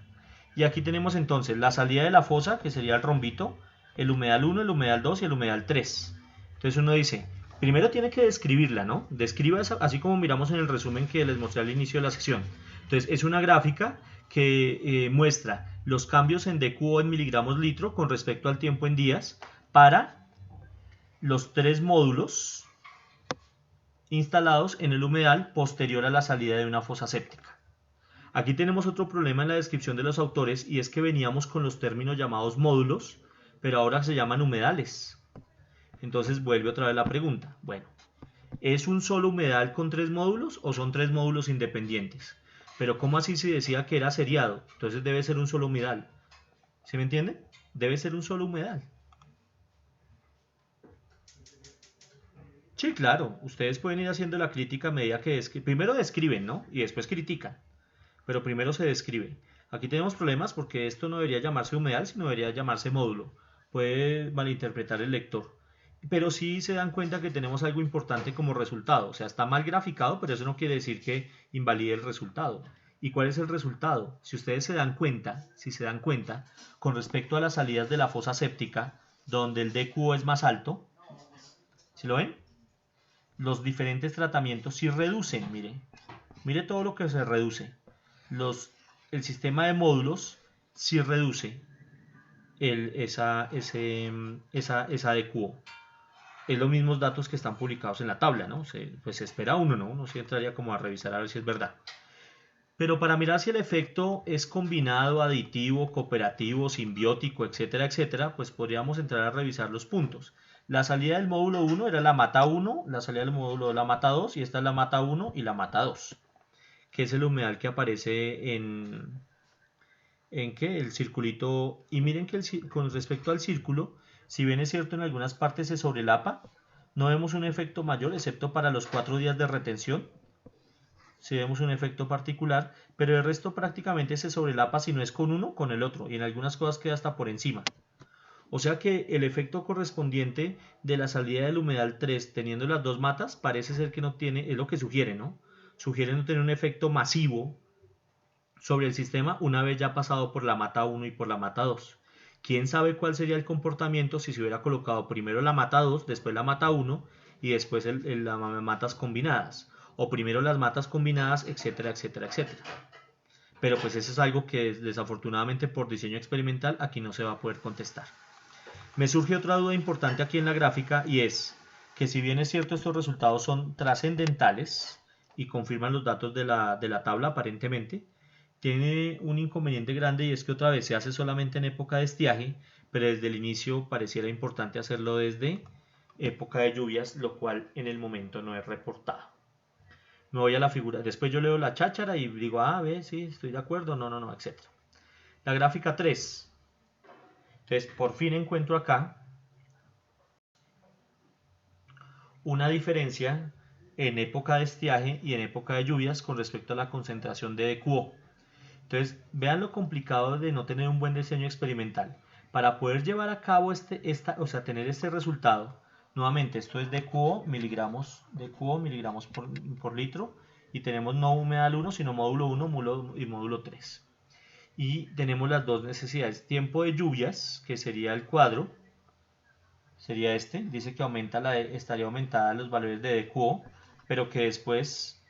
Y aquí tenemos entonces la salida de la fosa, que sería el rombito, el humedal 1, el humedal 2 y el humedal 3. Entonces uno dice, primero tiene que describirla, ¿no? Describa esa, así como miramos en el resumen que les mostré al inicio de la sección. Entonces es una gráfica que muestra los cambios en DQO en miligramos litro con respecto al tiempo en días para los 3 módulos instalados en el humedal posterior a la salida de una fosa séptica. Aquí tenemos otro problema en la descripción de los autores y es que veníamos con los términos llamados módulos, pero ahora se llaman humedales. Entonces vuelve otra vez la pregunta. Bueno, ¿es un solo humedal con 3 módulos o son 3 módulos independientes? Pero ¿cómo así se decía que era seriado? Entonces debe ser un solo humedal. ¿Sí me entiende? Debe ser un solo humedal. Sí, claro. Ustedes pueden ir haciendo la crítica a medida que primero describen, ¿no? Y después critican. Pero primero se describe. Aquí tenemos problemas porque esto no debería llamarse humedal, sino debería llamarse módulo. Puede malinterpretar el lector. Pero sí se dan cuenta que tenemos algo importante como resultado. O sea, está mal graficado, pero eso no quiere decir que invalide el resultado. ¿Y cuál es el resultado? Si ustedes se dan cuenta, con respecto a las salidas de la fosa séptica, donde el DQO es más alto, ¿sí lo ven? Los diferentes tratamientos sí reducen, mire todo lo que se reduce. El sistema de módulos sí reduce esa DQO. Es los mismos datos que están publicados en la tabla, ¿no? Pues se espera uno, ¿no? Uno sí entraría como a revisar a ver si es verdad. Pero para mirar si el efecto es combinado, aditivo, cooperativo, simbiótico, etcétera, etcétera, pues podríamos entrar a revisar los puntos. La salida del módulo 1 era la mata 1, la salida del módulo 2 la mata 2 y esta es la mata 1 y la mata 2, que es el humedal que aparece en ¿qué? El circulito. Y miren que con respecto al círculo, si bien es cierto en algunas partes se sobrelapa, no vemos un efecto mayor excepto para los 4 días de retención. Si vemos un efecto particular, pero el resto prácticamente se sobrelapa, si no es con uno, con el otro, y en algunas cosas queda hasta por encima. O sea que el efecto correspondiente de la salida del humedal 3 teniendo las dos matas parece ser que no tiene, es lo que sugiere, ¿no? Sugiere no tener un efecto masivo sobre el sistema una vez ya pasado por la mata 1 y por la mata 2. ¿Quién sabe cuál sería el comportamiento si se hubiera colocado primero la mata 2, después la mata 1 y después las matas combinadas? O primero las matas combinadas, etcétera, etcétera, etcétera. Pero pues eso es algo que desafortunadamente por diseño experimental aquí no se va a poder contestar. Me surge otra duda importante aquí en la gráfica y es que si bien es cierto estos resultados son trascendentales y confirman los datos de la tabla aparentemente, tiene un inconveniente grande y es que otra vez se hace solamente en época de estiaje, pero desde el inicio pareciera importante hacerlo desde época de lluvias, lo cual en el momento no es reportado. Me voy a la figura, después yo leo la cháchara y digo, ve, sí, estoy de acuerdo, no, etc. La gráfica 3. Entonces, por fin encuentro acá una diferencia en época de estiaje y en época de lluvias con respecto a la concentración de DQO. Entonces, vean lo complicado de no tener un buen diseño experimental. Para poder llevar a cabo tener este resultado, nuevamente esto es DQO miligramos por litro, y tenemos no humedal 1, sino módulo 1 y módulo 3. Y tenemos las dos necesidades. Tiempo de lluvias, que sería el cuadro, sería este, dice que estaría aumentada los valores de DQO, pero que después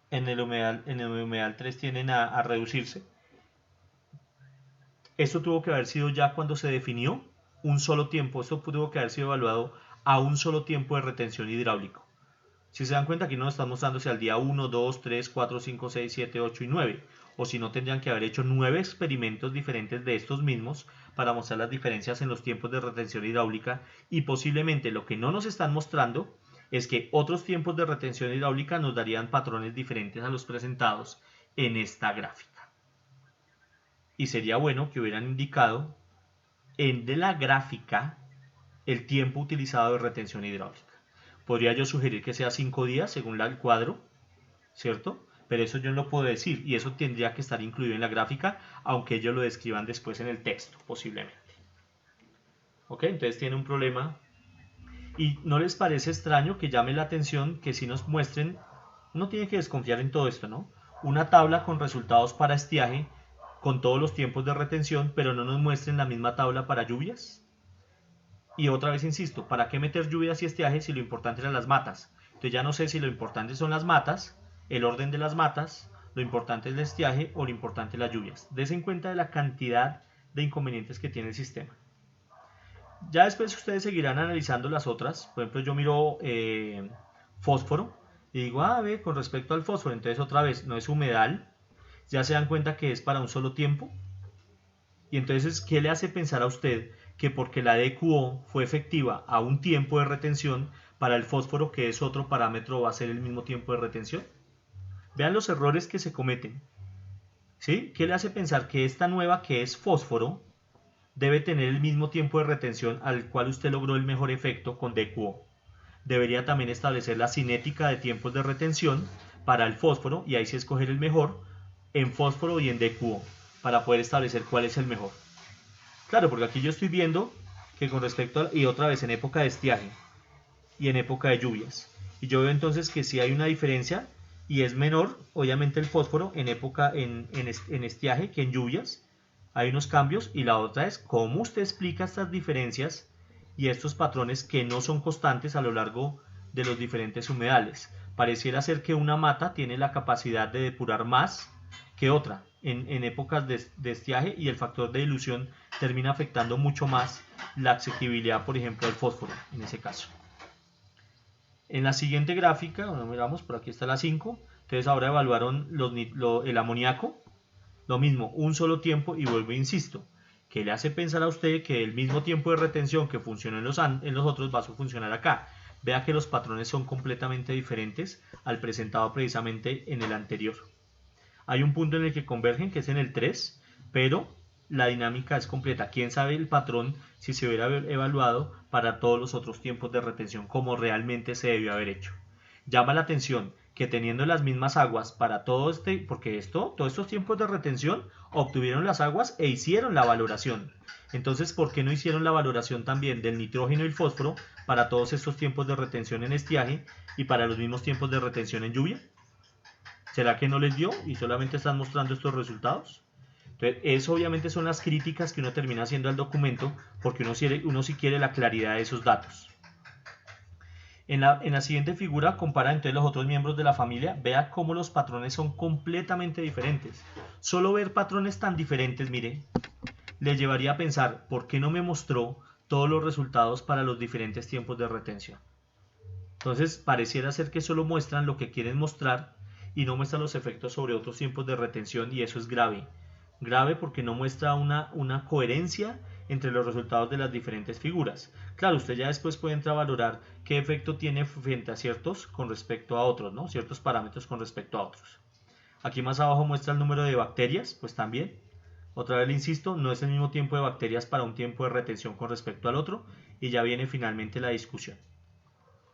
en el humedal 3 tienden a reducirse. Esto tuvo que haber sido ya cuando se definió un solo tiempo, esto tuvo que haber sido evaluado a un solo tiempo de retención hidráulico. Si se dan cuenta, aquí nos están mostrándose al día 1, 2, 3, 4, 5, 6, 7, 8 y 9. o si no tendrían que haber hecho 9 experimentos diferentes de estos mismos para mostrar las diferencias en los tiempos de retención hidráulica, y posiblemente lo que no nos están mostrando es que otros tiempos de retención hidráulica nos darían patrones diferentes a los presentados en esta gráfica. Y sería bueno que hubieran indicado en la gráfica el tiempo utilizado de retención hidráulica. Podría yo sugerir que sea 5 días según el cuadro, ¿cierto? Pero eso yo no lo puedo decir, y eso tendría que estar incluido en la gráfica, aunque ellos lo describan después en el texto, posiblemente. ¿Ok? Entonces tiene un problema. ¿Y no les parece extraño que llame la atención que si nos muestren, uno tiene que desconfiar en todo esto, ¿no? Una tabla con resultados para estiaje, con todos los tiempos de retención, pero no nos muestren la misma tabla para lluvias? Y otra vez insisto, ¿para qué meter lluvias y estiaje si lo importante eran las matas? Entonces ya no sé si lo importante son las matas, el orden de las matas, lo importante es el estiaje o lo importante es las lluvias. Desen cuenta de la cantidad de inconvenientes que tiene el sistema. Ya después ustedes seguirán analizando las otras. Por ejemplo, yo miro fósforo y digo, ve, con respecto al fósforo, entonces otra vez no es humedal. Ya se dan cuenta que es para un solo tiempo. Y entonces, ¿qué le hace pensar a usted que porque la DQO fue efectiva a un tiempo de retención, para el fósforo, que es otro parámetro, va a ser el mismo tiempo de retención? Vean los errores que se cometen. ¿Sí? ¿Qué le hace pensar que esta nueva, que es fósforo, debe tener el mismo tiempo de retención al cual usted logró el mejor efecto con DQO? Debería también establecer la cinética de tiempos de retención para el fósforo, y ahí sí escoger el mejor en fósforo y en DQO, para poder establecer cuál es el mejor. Claro, porque aquí yo estoy viendo que con respecto a, y otra vez en época de estiaje y en época de lluvias, y yo veo entonces que sí hay una diferencia, y es menor obviamente el fósforo en estiaje que en lluvias. Hay unos cambios, y la otra es cómo usted explica estas diferencias y estos patrones que no son constantes a lo largo de los diferentes humedales. Pareciera ser que una mata tiene la capacidad de depurar más que otra en épocas de estiaje, y el factor de dilución termina afectando mucho más la asequibilidad, por ejemplo, del fósforo en ese caso. En la siguiente gráfica, bueno, miramos, por aquí está la 5, entonces ahora evaluaron el amoníaco. Lo mismo, un solo tiempo, y vuelvo e insisto, que le hace pensar a usted que el mismo tiempo de retención que funcionó en los otros va a funcionar acá. Vea que los patrones son completamente diferentes al presentado precisamente en el anterior. Hay un punto en el que convergen, que es en el 3, pero la dinámica es completa. ¿Quién sabe el patrón si se hubiera evaluado para todos los otros tiempos de retención como realmente se debió haber hecho? Llama la atención que teniendo las mismas aguas para todo porque todos estos tiempos de retención obtuvieron las aguas e hicieron la valoración. Entonces, ¿por qué no hicieron la valoración también del nitrógeno y el fósforo para todos estos tiempos de retención en estiaje y para los mismos tiempos de retención en lluvia? ¿Será que no les dio y solamente están mostrando estos resultados? Entonces, eso obviamente son las críticas que uno termina haciendo al documento, porque uno sí quiere la claridad de esos datos. En la siguiente figura compara entonces los otros miembros de la familia. Vea cómo los patrones son completamente diferentes. Solo ver patrones tan diferentes, mire, le llevaría a pensar, ¿por qué no me mostró todos los resultados para los diferentes tiempos de retención? Entonces pareciera ser que solo muestran lo que quieren mostrar y no muestran los efectos sobre otros tiempos de retención, y eso es grave. Grave porque no muestra una coherencia entre los resultados de las diferentes figuras. Claro, usted ya después puede entrar a valorar qué efecto tiene frente a ciertos con respecto a otros, ¿no? Ciertos parámetros con respecto a otros. Aquí más abajo muestra el número de bacterias, pues también. Otra vez le insisto, no es el mismo tiempo de bacterias para un tiempo de retención con respecto al otro, y ya viene finalmente la discusión.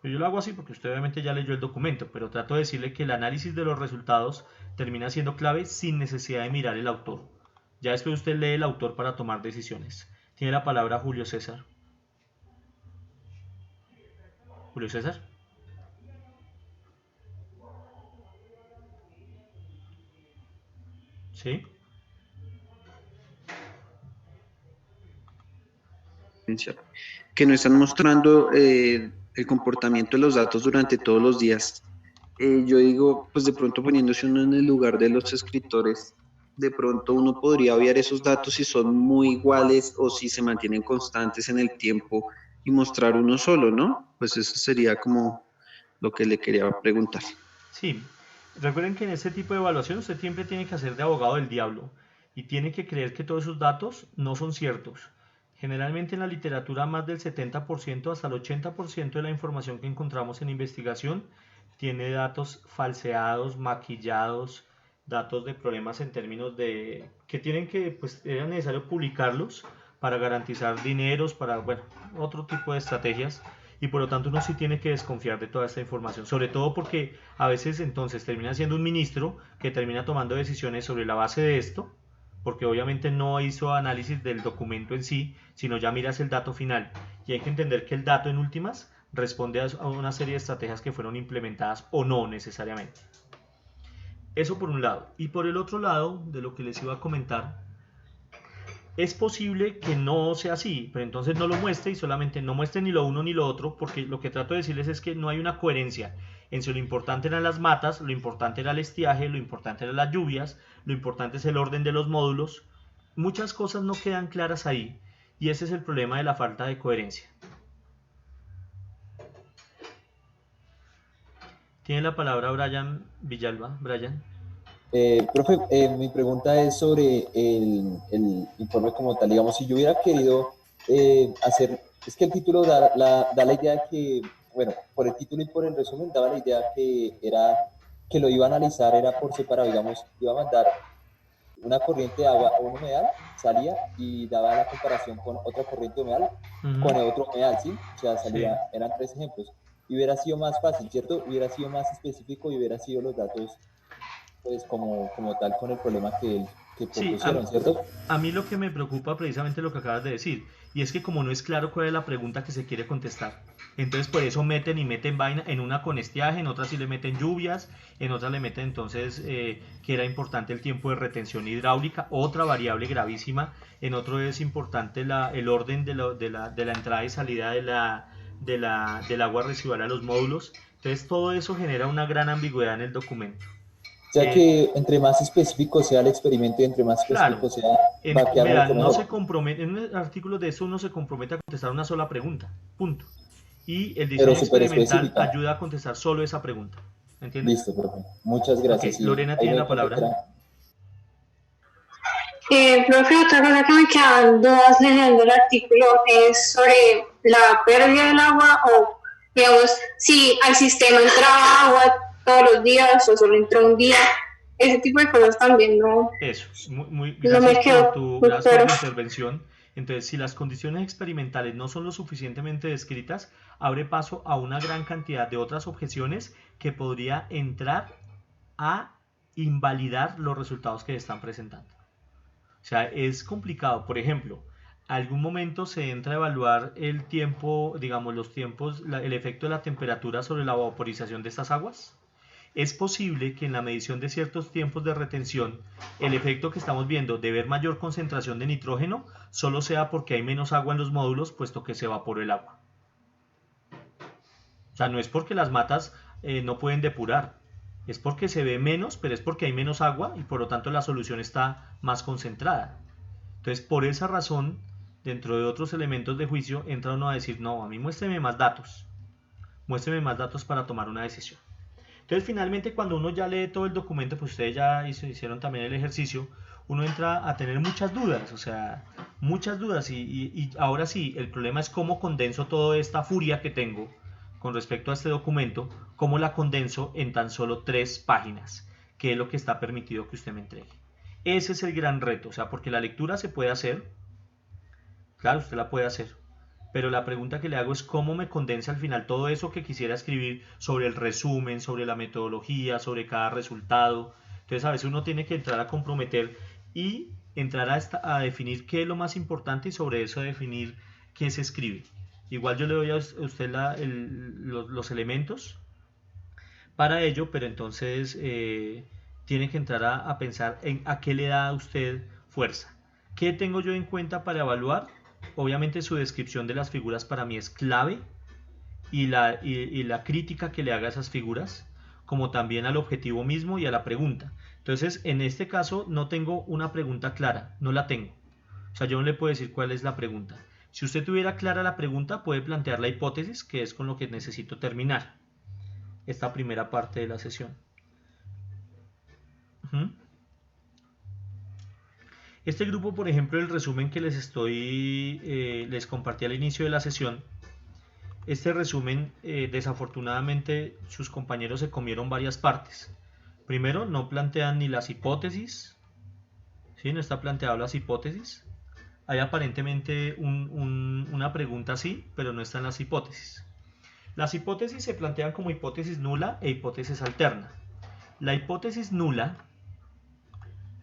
Yo lo hago así porque usted obviamente ya leyó el documento, pero trato de decirle que el análisis de los resultados termina siendo clave sin necesidad de mirar el autor. Ya después usted lee el autor para tomar decisiones. Tiene la palabra Julio César. Julio César. ¿Sí? Que no están mostrando el comportamiento de los datos durante todos los días. Yo digo, pues de pronto poniéndose uno en el lugar de los escritores, de pronto uno podría obviar esos datos si son muy iguales o si se mantienen constantes en el tiempo y mostrar uno solo, ¿no? Pues eso sería como lo que le quería preguntar. Sí, Recuerden que en este tipo de evaluación usted siempre tiene que hacer de abogado del diablo y tiene que creer que todos esos datos no son ciertos. Generalmente en la literatura más del 70% hasta el 80% de la información que encontramos en investigación tiene datos falseados, maquillados, datos de problemas en términos de que tienen que, pues era necesario publicarlos para garantizar dineros, para, bueno, otro tipo de estrategias, y por lo tanto uno sí tiene que desconfiar de toda esta información, sobre todo porque a veces entonces termina siendo un ministro que termina tomando decisiones sobre la base de esto, porque obviamente no hizo análisis del documento en sí, sino ya miras el dato final, y hay que entender que el dato en últimas responde a una serie de estrategias que fueron implementadas o no necesariamente. Eso por un lado. Y por el otro lado, de lo que les iba a comentar, es posible que no sea así, pero entonces no lo muestre y solamente no muestre ni lo uno ni lo otro, porque lo que trato de decirles es que no hay una coherencia en si lo importante eran las matas, lo importante era el estiaje, lo importante eran las lluvias, lo importante es el orden de los módulos. Muchas cosas no quedan claras ahí y ese es el problema de la falta de coherencia. Tiene la palabra Brian Villalba. Brian. Profe, mi pregunta es sobre el informe como tal. Digamos, si yo hubiera querido hacer, es que el título da la idea de que, bueno, por el título y por el resumen daba la idea que lo iba a analizar, era por separado, digamos, iba a mandar una corriente de agua o un humedal, salía y daba la comparación con otra corriente humedal, con el otro humedal, ¿sí? O sea, salía, eran 3 ejemplos. Y hubiera sido más fácil, ¿cierto? Hubiera sido más específico y hubiera sido los datos, pues, como tal con el problema que propusieron, ¿cierto? A mí lo que me preocupa precisamente es lo que acabas de decir, y es que como no es claro cuál es la pregunta que se quiere contestar, entonces por eso meten vaina, en una con estiaje, en otra sí le meten lluvias, en otra le meten entonces que era importante el tiempo de retención hidráulica, otra variable gravísima, en otro es importante el orden de la entrada y salida del agua residual a los módulos, entonces todo eso genera una gran ambigüedad en el documento. O sea que entre más específico sea el experimento y entre más específico sea, va a quedar mucho mejor. No se compromete, en un artículo de eso uno se compromete a contestar una sola pregunta, punto. Y el diseño experimental ayuda a contestar solo esa pregunta. ¿Entiendes? Listo, profe. Muchas gracias. Okay. Lorena tiene la palabra. Profe, otra cosa que me quedan dudas leyendo el artículo es sobre la pérdida del agua o, digamos, si al sistema entraba agua todos los días o solo entró un día, ese tipo de cosas también no. Eso, gracias por tu intervención. Entonces, si las condiciones experimentales no son lo suficientemente descritas, abre paso a una gran cantidad de otras objeciones que podría entrar a invalidar los resultados que están presentando. O sea, es complicado. Por ejemplo, algún momento se entra a evaluar el tiempo, digamos, los tiempos, el efecto de la temperatura sobre la vaporización de estas aguas. Es posible que en la medición de ciertos tiempos de retención, el efecto que estamos viendo de ver mayor concentración de nitrógeno solo sea porque hay menos agua en los módulos, puesto que se evaporó el agua. O sea, no es porque las matas no pueden depurar, es porque se ve menos, pero es porque hay menos agua y por lo tanto la solución está más concentrada. Entonces, por esa razón, dentro de otros elementos de juicio, entra uno a decir, no, a mí muéstreme más datos para tomar una decisión. Entonces, finalmente, cuando uno ya lee todo el documento, pues ustedes ya hicieron también el ejercicio, uno entra a tener muchas dudas, o sea, muchas dudas. Y ahora sí, el problema es cómo condenso toda esta furia que tengo con respecto a este documento, cómo la condenso en tan solo 3 páginas, que es lo que está permitido que usted me entregue. Ese es el gran reto, o sea, porque la lectura se puede hacer, claro, usted la puede hacer, pero la pregunta que le hago es cómo me condensa al final todo eso que quisiera escribir sobre el resumen, sobre la metodología, sobre cada resultado. Entonces a veces uno tiene que entrar a comprometer y entrar a definir qué es lo más importante y sobre eso definir qué se escribe. Igual yo le doy a usted los elementos para ello, pero entonces tiene que entrar a pensar en a qué le da a usted fuerza. ¿Qué tengo yo en cuenta para evaluar? Obviamente su descripción de las figuras para mí es clave y la crítica que le haga a esas figuras, como también al objetivo mismo y a la pregunta. Entonces, en este caso no tengo una pregunta clara, no la tengo. O sea, yo no le puedo decir cuál es la pregunta. Si usted tuviera clara la pregunta, puede plantear la hipótesis, que es con lo que necesito terminar esta primera parte de la sesión. Ujú. Este grupo, por ejemplo, el resumen que les compartí al inicio de la sesión, este resumen, desafortunadamente, sus compañeros se comieron varias partes. Primero, no plantean ni las hipótesis, ¿sí? No está planteado las hipótesis. Hay aparentemente una pregunta así, pero no están las hipótesis. Las hipótesis se plantean como hipótesis nula e hipótesis alterna. La hipótesis nula,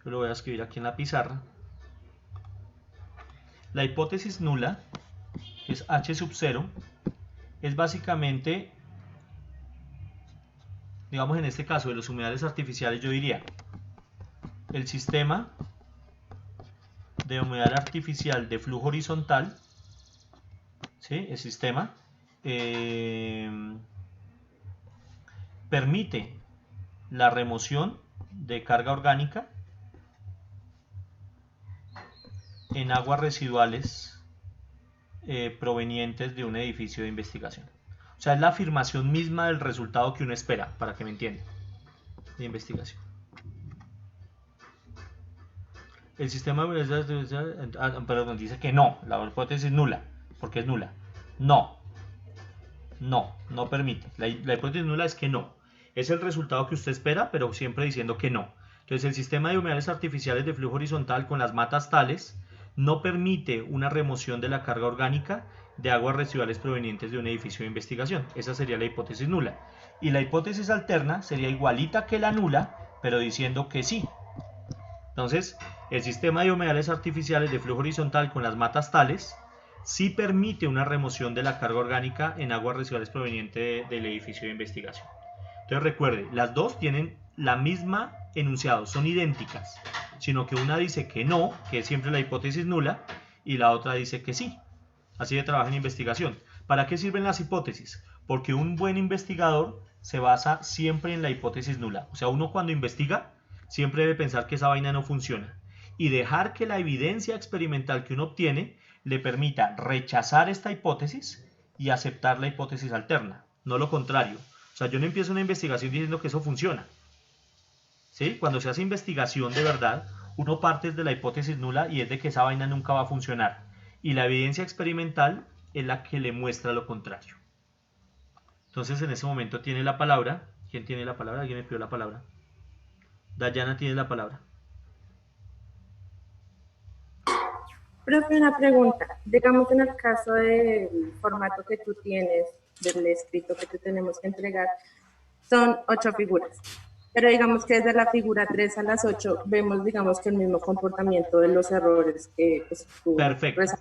yo lo voy a escribir aquí en la pizarra. La hipótesis nula, que es H sub 0, es básicamente, digamos en este caso de los humedales artificiales, yo diría, el sistema de humedal artificial de flujo horizontal, ¿sí? El sistema permite la remoción de carga orgánica en aguas residuales provenientes de un edificio de investigación. O sea, es la afirmación misma del resultado que uno espera, para que me entiendan, de investigación. El sistema perdón, dice que no, la hipótesis es nula, porque es nula. No permite. La hipótesis nula es que no. Es el resultado que usted espera, pero siempre diciendo que no. Entonces, el sistema de humedales artificiales de flujo horizontal con las matas tales no permite una remoción de la carga orgánica de aguas residuales provenientes de un edificio de investigación. Esa sería la hipótesis nula. Y la hipótesis alterna sería igualita que la nula, pero diciendo que sí. Entonces, el sistema de humedales artificiales de flujo horizontal con las matas tales sí permite una remoción de la carga orgánica en aguas residuales provenientes del edificio de investigación. Entonces recuerde, las dos tienen la misma enunciado, son idénticas, sino que una dice que no, que es siempre la hipótesis nula, y la otra dice que sí. Así de trabaja en investigación. ¿Para qué sirven las hipótesis? Porque un buen investigador se basa siempre en la hipótesis nula. O sea, uno cuando investiga siempre debe pensar que esa vaina no funciona y dejar que la evidencia experimental que uno obtiene le permita rechazar esta hipótesis y aceptar la hipótesis alterna, no lo contrario. O sea, yo no empiezo una investigación diciendo que eso funciona. ¿Sí? Cuando se hace investigación de verdad, uno parte de la hipótesis nula y es de que esa vaina nunca va a funcionar. Y la evidencia experimental es la que le muestra lo contrario. Entonces, en ese momento tiene la palabra. ¿Quién tiene la palabra? ¿Alguien me pidió la palabra? Dayana tiene la palabra. Profe, una pregunta. Digamos, en el caso del formato que tú tienes, del escrito que tú tenemos que entregar, son 8 figuras. Pero digamos que desde la figura 3 a las 8 vemos, digamos, que el mismo comportamiento de los errores que pues, tú resaltaste.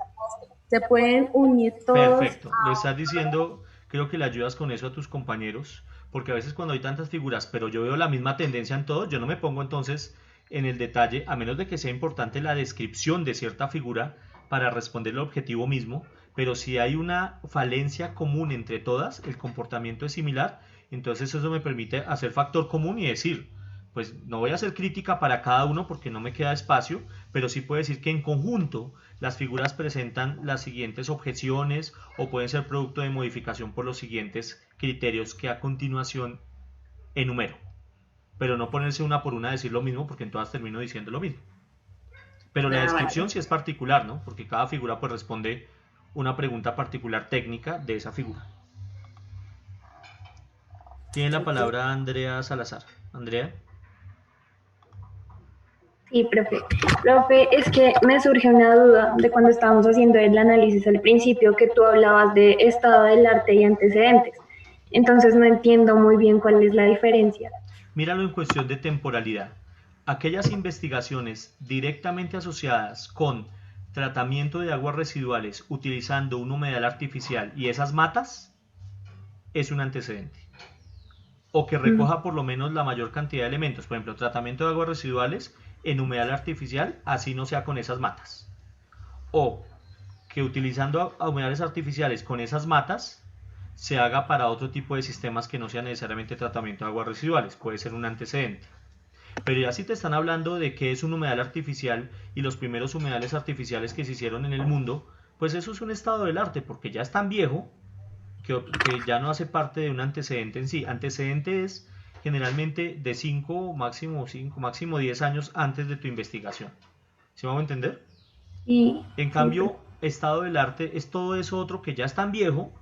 ¿Se pueden unir todos? Perfecto. Le estás diciendo, creo que le ayudas con eso a tus compañeros, porque a veces cuando hay tantas figuras, pero yo veo la misma tendencia en todos, yo no me pongo entonces en el detalle, a menos de que sea importante la descripción de cierta figura para responder el objetivo mismo, pero si hay una falencia común entre todas, el comportamiento es similar, entonces eso me permite hacer factor común y decir, pues no voy a hacer crítica para cada uno porque no me queda espacio, pero sí puedo decir que en conjunto las figuras presentan las siguientes objeciones o pueden ser producto de modificación por los siguientes criterios que a continuación enumero. Pero no ponerse una por una a decir lo mismo porque en todas termino diciendo lo mismo. Pero la descripción sí es particular, ¿no? Porque cada figura pues responde una pregunta particular técnica de esa figura. Tiene la palabra Andrea Salazar. Andrea. Sí, profe. Profe, es que me surge una duda de cuando estábamos haciendo el análisis al principio que tú hablabas de estado del arte y antecedentes. Entonces no entiendo muy bien cuál es la diferencia. Míralo en cuestión de temporalidad. Aquellas investigaciones directamente asociadas con tratamiento de aguas residuales utilizando un humedal artificial y esas matas es un antecedente. O que recoja por lo menos la mayor cantidad de elementos. Por ejemplo, tratamiento de aguas residuales en humedal artificial, así no sea con esas matas. O que utilizando humedales artificiales con esas matas se haga para otro tipo de sistemas que no sea necesariamente tratamiento de aguas residuales. Puede ser un antecedente. Pero ya si te están hablando de qué es un humedal artificial y los primeros humedales artificiales que se hicieron en el mundo, pues eso es un estado del arte, porque ya es tan viejo que ya no hace parte de un antecedente en sí. Antecedente es generalmente de 5, máximo 10 años antes de tu investigación. ¿Sí vamos a entender? Y En cambio, estado del arte es todo eso otro que ya es tan viejo,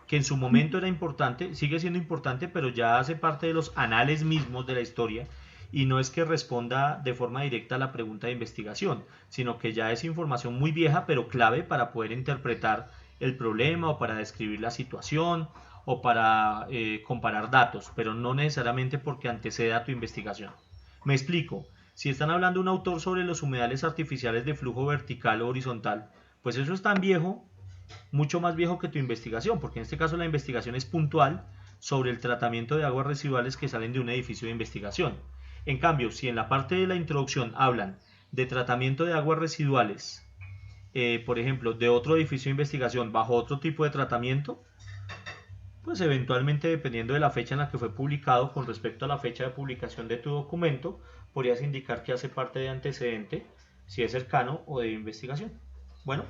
que en su momento era importante, sigue siendo importante, pero ya hace parte de los anales mismos de la historia, y no es que responda de forma directa a la pregunta de investigación, sino que ya es información muy vieja, pero clave para poder interpretar el problema o para describir la situación o para comparar datos, pero no necesariamente porque anteceda a tu investigación. Me explico. Si están hablando un autor sobre los humedales artificiales de flujo vertical o horizontal, pues eso es tan viejo, mucho más viejo que tu investigación, porque en este caso la investigación es puntual sobre el tratamiento de aguas residuales que salen de un edificio de investigación. En cambio, si en la parte de la introducción hablan de tratamiento de aguas residuales, por ejemplo, de otro edificio de investigación bajo otro tipo de tratamiento, pues eventualmente, dependiendo de la fecha en la que fue publicado con respecto a la fecha de publicación de tu documento, podrías indicar que hace parte de antecedente, si es cercano o de investigación. Bueno.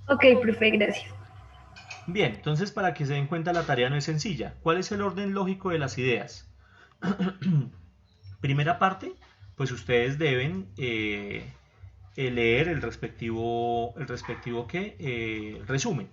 Ok, profe, gracias. Bien, entonces para que se den cuenta la tarea no es sencilla. ¿Cuál es el orden lógico de las ideas? Primera parte, pues ustedes deben leer el respectivo resumen.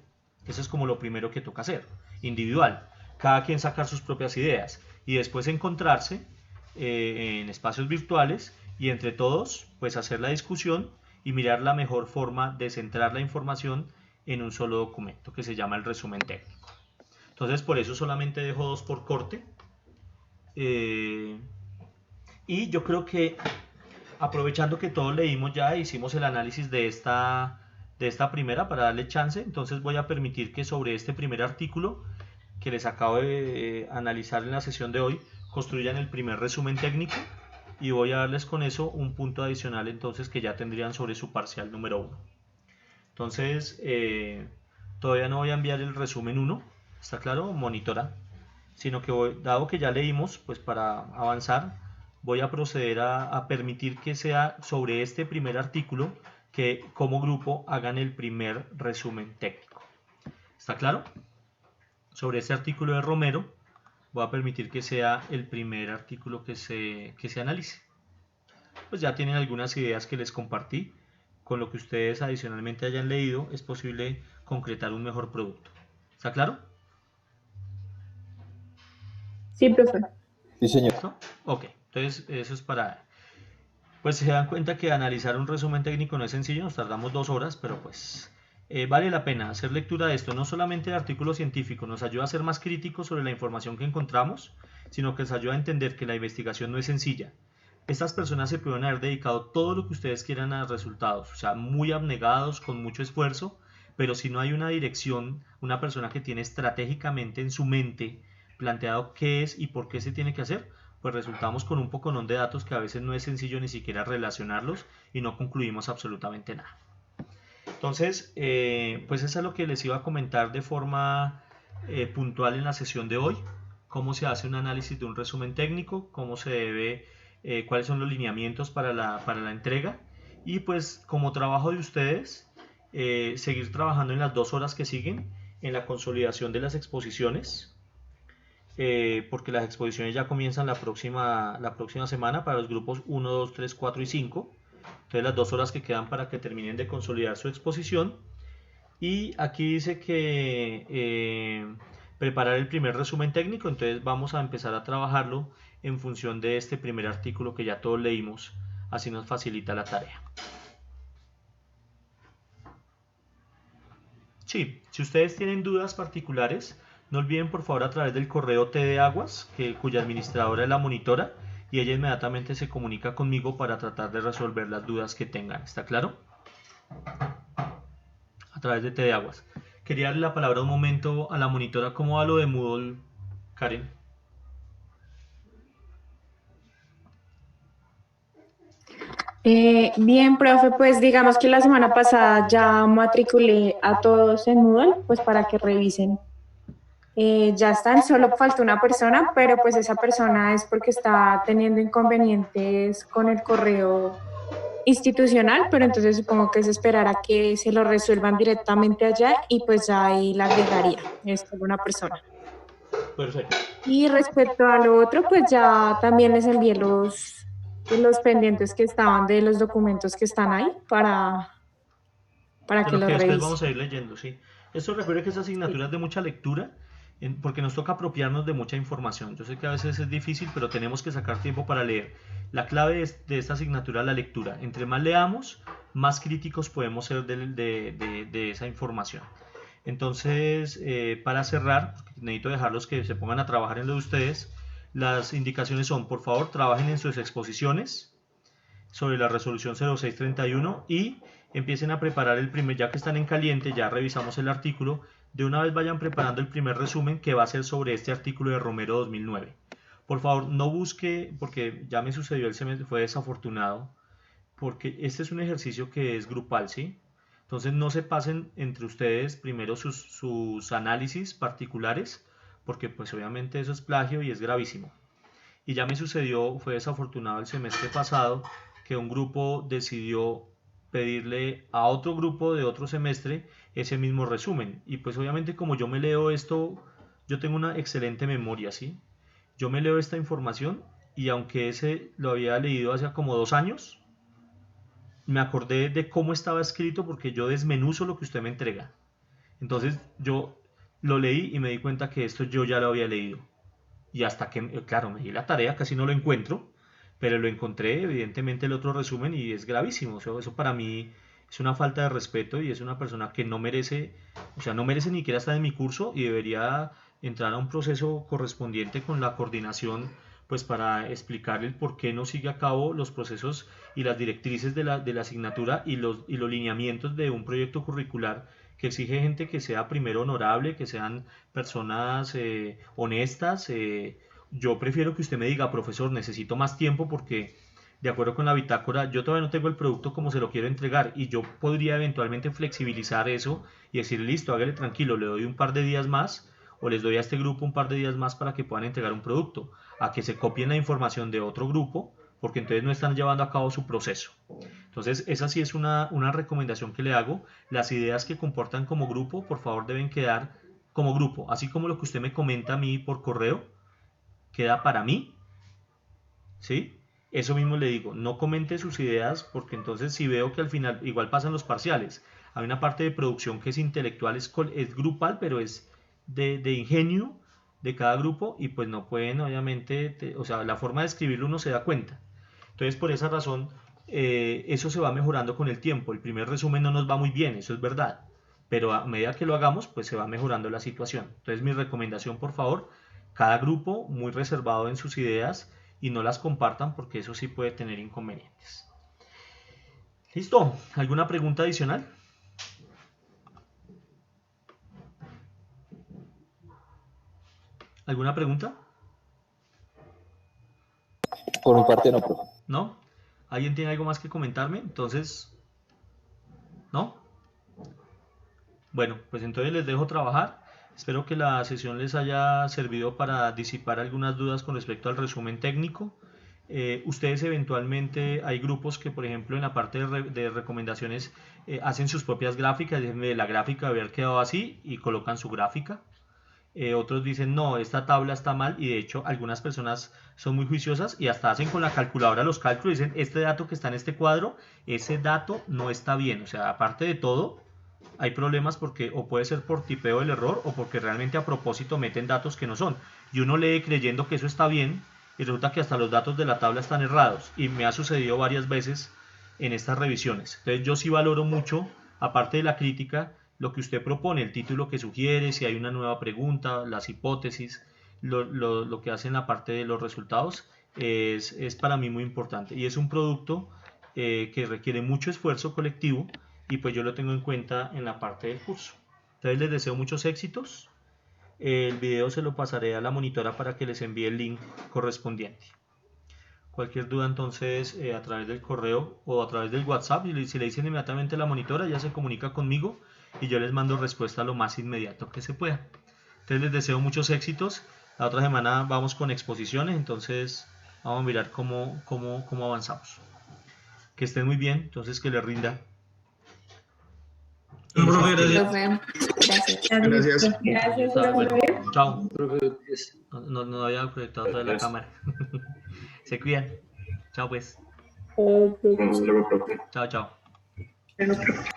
Eso es como lo primero que toca hacer, individual. Cada quien sacar sus propias ideas y después encontrarse en espacios virtuales y entre todos pues hacer la discusión y mirar la mejor forma de centrar la información en un solo documento que se llama el resumen técnico. Entonces por eso solamente dejo 2 por corte. Y yo creo que aprovechando que todos leímos ya, hicimos el análisis de esta primera para darle chance, entonces voy a permitir que sobre este primer artículo que les acabo de analizar en la sesión de hoy, construyan el primer resumen técnico y voy a darles con eso un punto adicional entonces que ya tendrían sobre su parcial número 1. Entonces, todavía no voy a enviar el resumen 1, ¿está claro? Monitora, sino que dado que ya leímos, pues para avanzar, voy a proceder a permitir que sea sobre este primer artículo que como grupo hagan el primer resumen técnico. ¿Está claro? Sobre este artículo de Romero, voy a permitir que sea el primer artículo que se analice. Pues ya tienen algunas ideas que les compartí. Con lo que ustedes adicionalmente hayan leído, es posible concretar un mejor producto. ¿Está claro? Sí, profe. Sí, señor. ¿Listo? Ok, entonces eso es para... Pues se dan cuenta que analizar un resumen técnico no es sencillo, nos tardamos 2 horas, pero pues vale la pena hacer lectura de esto. No solamente el artículo científico nos ayuda a ser más críticos sobre la información que encontramos, sino que nos ayuda a entender que la investigación no es sencilla. Estas personas se pueden haber dedicado todo lo que ustedes quieran a resultados, o sea, muy abnegados, con mucho esfuerzo, pero si no hay una dirección, una persona que tiene estratégicamente en su mente planteado qué es y por qué se tiene que hacer, pues resultamos con un poconón de datos que a veces no es sencillo ni siquiera relacionarlos y no concluimos absolutamente nada. Entonces, pues eso es lo que les iba a comentar de forma puntual en la sesión de hoy, cómo se hace un análisis de un resumen técnico, cómo se debe... cuáles son los lineamientos para la entrega y pues como trabajo de ustedes seguir trabajando en las 2 horas que siguen en la consolidación de las exposiciones porque las exposiciones ya comienzan la próxima semana para los grupos 1, 2, 3, 4 y 5. Entonces las 2 horas que quedan para que terminen de consolidar su exposición. Y aquí dice que preparar el primer resumen técnico, entonces vamos a empezar a trabajarlo en función de este primer artículo que ya todos leímos, así nos facilita la tarea. Sí, si ustedes tienen dudas particulares, no olviden por favor a través del correo tdeaguas, cuya administradora es la monitora, y ella inmediatamente se comunica conmigo para tratar de resolver las dudas que tengan. ¿Está claro? A través de tdeaguas. Quería darle la palabra un momento a la monitora. ¿Cómo va lo de Moodle, Karen? Bien, profe, pues digamos que la semana pasada ya matriculé a todos en Moodle, pues para que revisen. Ya están, solo falta una persona, pero pues esa persona es porque está teniendo inconvenientes con el correo institucional, pero entonces supongo que es esperar a que se lo resuelvan directamente allá y pues ya ahí la agregaría, es solo una persona. Perfecto. Y respecto a lo otro, pues ya también les envié los pendientes que estaban de los documentos que están ahí para De que lo los que después revisen. vamos a ir leyendo, sí. Esto recuerde que esa asignatura es de mucha lectura, porque nos toca apropiarnos de mucha información. Yo sé que a veces es difícil, pero tenemos que sacar tiempo para leer. La clave de esta asignatura es la lectura. Entre más leamos, más críticos podemos ser de esa información. Entonces, para cerrar, necesito dejarlos que se pongan a trabajar en lo de ustedes. Las indicaciones son, por favor, trabajen en sus exposiciones sobre la resolución 0631 y empiecen a preparar el primer, ya que están en caliente, ya revisamos el artículo, de una vez vayan preparando el primer resumen que va a ser sobre este artículo de Romero 2009. Por favor, no busque, porque ya me sucedió el semestre, fue desafortunado, porque este es un ejercicio que es grupal, ¿sí? Entonces no se pasen entre ustedes primero sus análisis particulares, porque pues obviamente eso es plagio y es gravísimo. Y ya me sucedió, fue desafortunado el semestre pasado, que un grupo decidió pedirle a otro grupo de otro semestre ese mismo resumen. Y pues obviamente como yo me leo esto, yo tengo una excelente memoria, ¿sí? Yo me leo esta información y aunque ese lo había leído hace como 2 años, me acordé de cómo estaba escrito porque yo desmenuzo lo que usted me entrega. Entonces yo lo leí y me di cuenta que esto yo ya lo había leído. Y hasta que, claro, me di la tarea, casi no lo encuentro, pero lo encontré, evidentemente, el otro resumen y es gravísimo. O sea, eso para mí es una falta de respeto y es una persona que no merece, o sea, no merece ni siquiera estar en mi curso y debería entrar a un proceso correspondiente con la coordinación, pues para explicar el por qué no sigue a cabo los procesos y las directrices de la asignatura y los lineamientos de un proyecto curricular que exige gente que sea primero honorable, que sean personas honestas. Yo prefiero que usted me diga, profesor, necesito más tiempo porque de acuerdo con la bitácora, yo todavía no tengo el producto como se lo quiero entregar y yo podría eventualmente flexibilizar eso y decir, listo, hágale tranquilo, le doy un par de días más o les doy a este grupo un par de días más para que puedan entregar un producto, a que se copien la información de otro grupo, porque entonces no están llevando a cabo su proceso. Entonces, esa sí es una recomendación que le hago. Las ideas que comportan como grupo, por favor, deben quedar como grupo, así como lo que usted me comenta a mí por correo, queda para mí, ¿sí? Eso mismo le digo, no comente sus ideas porque entonces si veo que al final, igual pasan los parciales, hay una parte de producción que es intelectual, es grupal, pero es de ingenio de cada grupo y pues no pueden obviamente, o sea, la forma de escribirlo uno se da cuenta. Entonces por esa razón, eso se va mejorando con el tiempo. El primer resumen no nos va muy bien, eso es verdad, pero a medida que lo hagamos, pues se va mejorando la situación. Entonces mi recomendación, por favor, cada grupo muy reservado en sus ideas y no las compartan porque eso sí puede tener inconvenientes. ¿Listo? ¿Alguna pregunta adicional? ¿Alguna pregunta? Por mi parte no, profe. ¿No? ¿Alguien tiene algo más que comentarme? Entonces, ¿no? Bueno, pues entonces les dejo trabajar. Espero que la sesión les haya servido para disipar algunas dudas con respecto al resumen técnico. Ustedes eventualmente, hay grupos que por ejemplo en la parte de recomendaciones hacen sus propias gráficas, dicen la gráfica debe haber quedado así y colocan su gráfica. Otros dicen no, esta tabla está mal y de hecho algunas personas son muy juiciosas y hasta hacen con la calculadora los cálculos y dicen este dato que está en este cuadro, ese dato no está bien. O sea, aparte de todo, hay problemas porque o puede ser por tipeo el error o porque realmente a propósito meten datos que no son. Y uno lee creyendo que eso está bien y resulta que hasta los datos de la tabla están errados. Y me ha sucedido varias veces en estas revisiones. Entonces yo sí valoro mucho, aparte de la crítica, lo que usted propone, el título que sugiere, si hay una nueva pregunta, las hipótesis, lo que hace en la parte de los resultados es para mí muy importante. Y es un producto que requiere mucho esfuerzo colectivo y pues yo lo tengo en cuenta en la parte del curso. Entonces les deseo muchos éxitos. El video se lo pasaré a la monitora para que les envíe el link correspondiente. Cualquier duda entonces a través del correo o a través del WhatsApp, y si le dicen inmediatamente a la monitora, ya se comunica conmigo y yo les mando respuesta lo más inmediato que se pueda. Entonces les deseo muchos éxitos. La otra semana vamos con exposiciones, entonces vamos a mirar cómo avanzamos. Que estén muy bien, entonces que les rinda. Profe, gracias. Profe, Gracias. gracias. Gracias, Bueno, profe. chao. Profe, No había proyectado toda la cámara. Se cuidan. Chao pues. Profe. Hasta luego, profe. Chao, chao. Bueno, profe.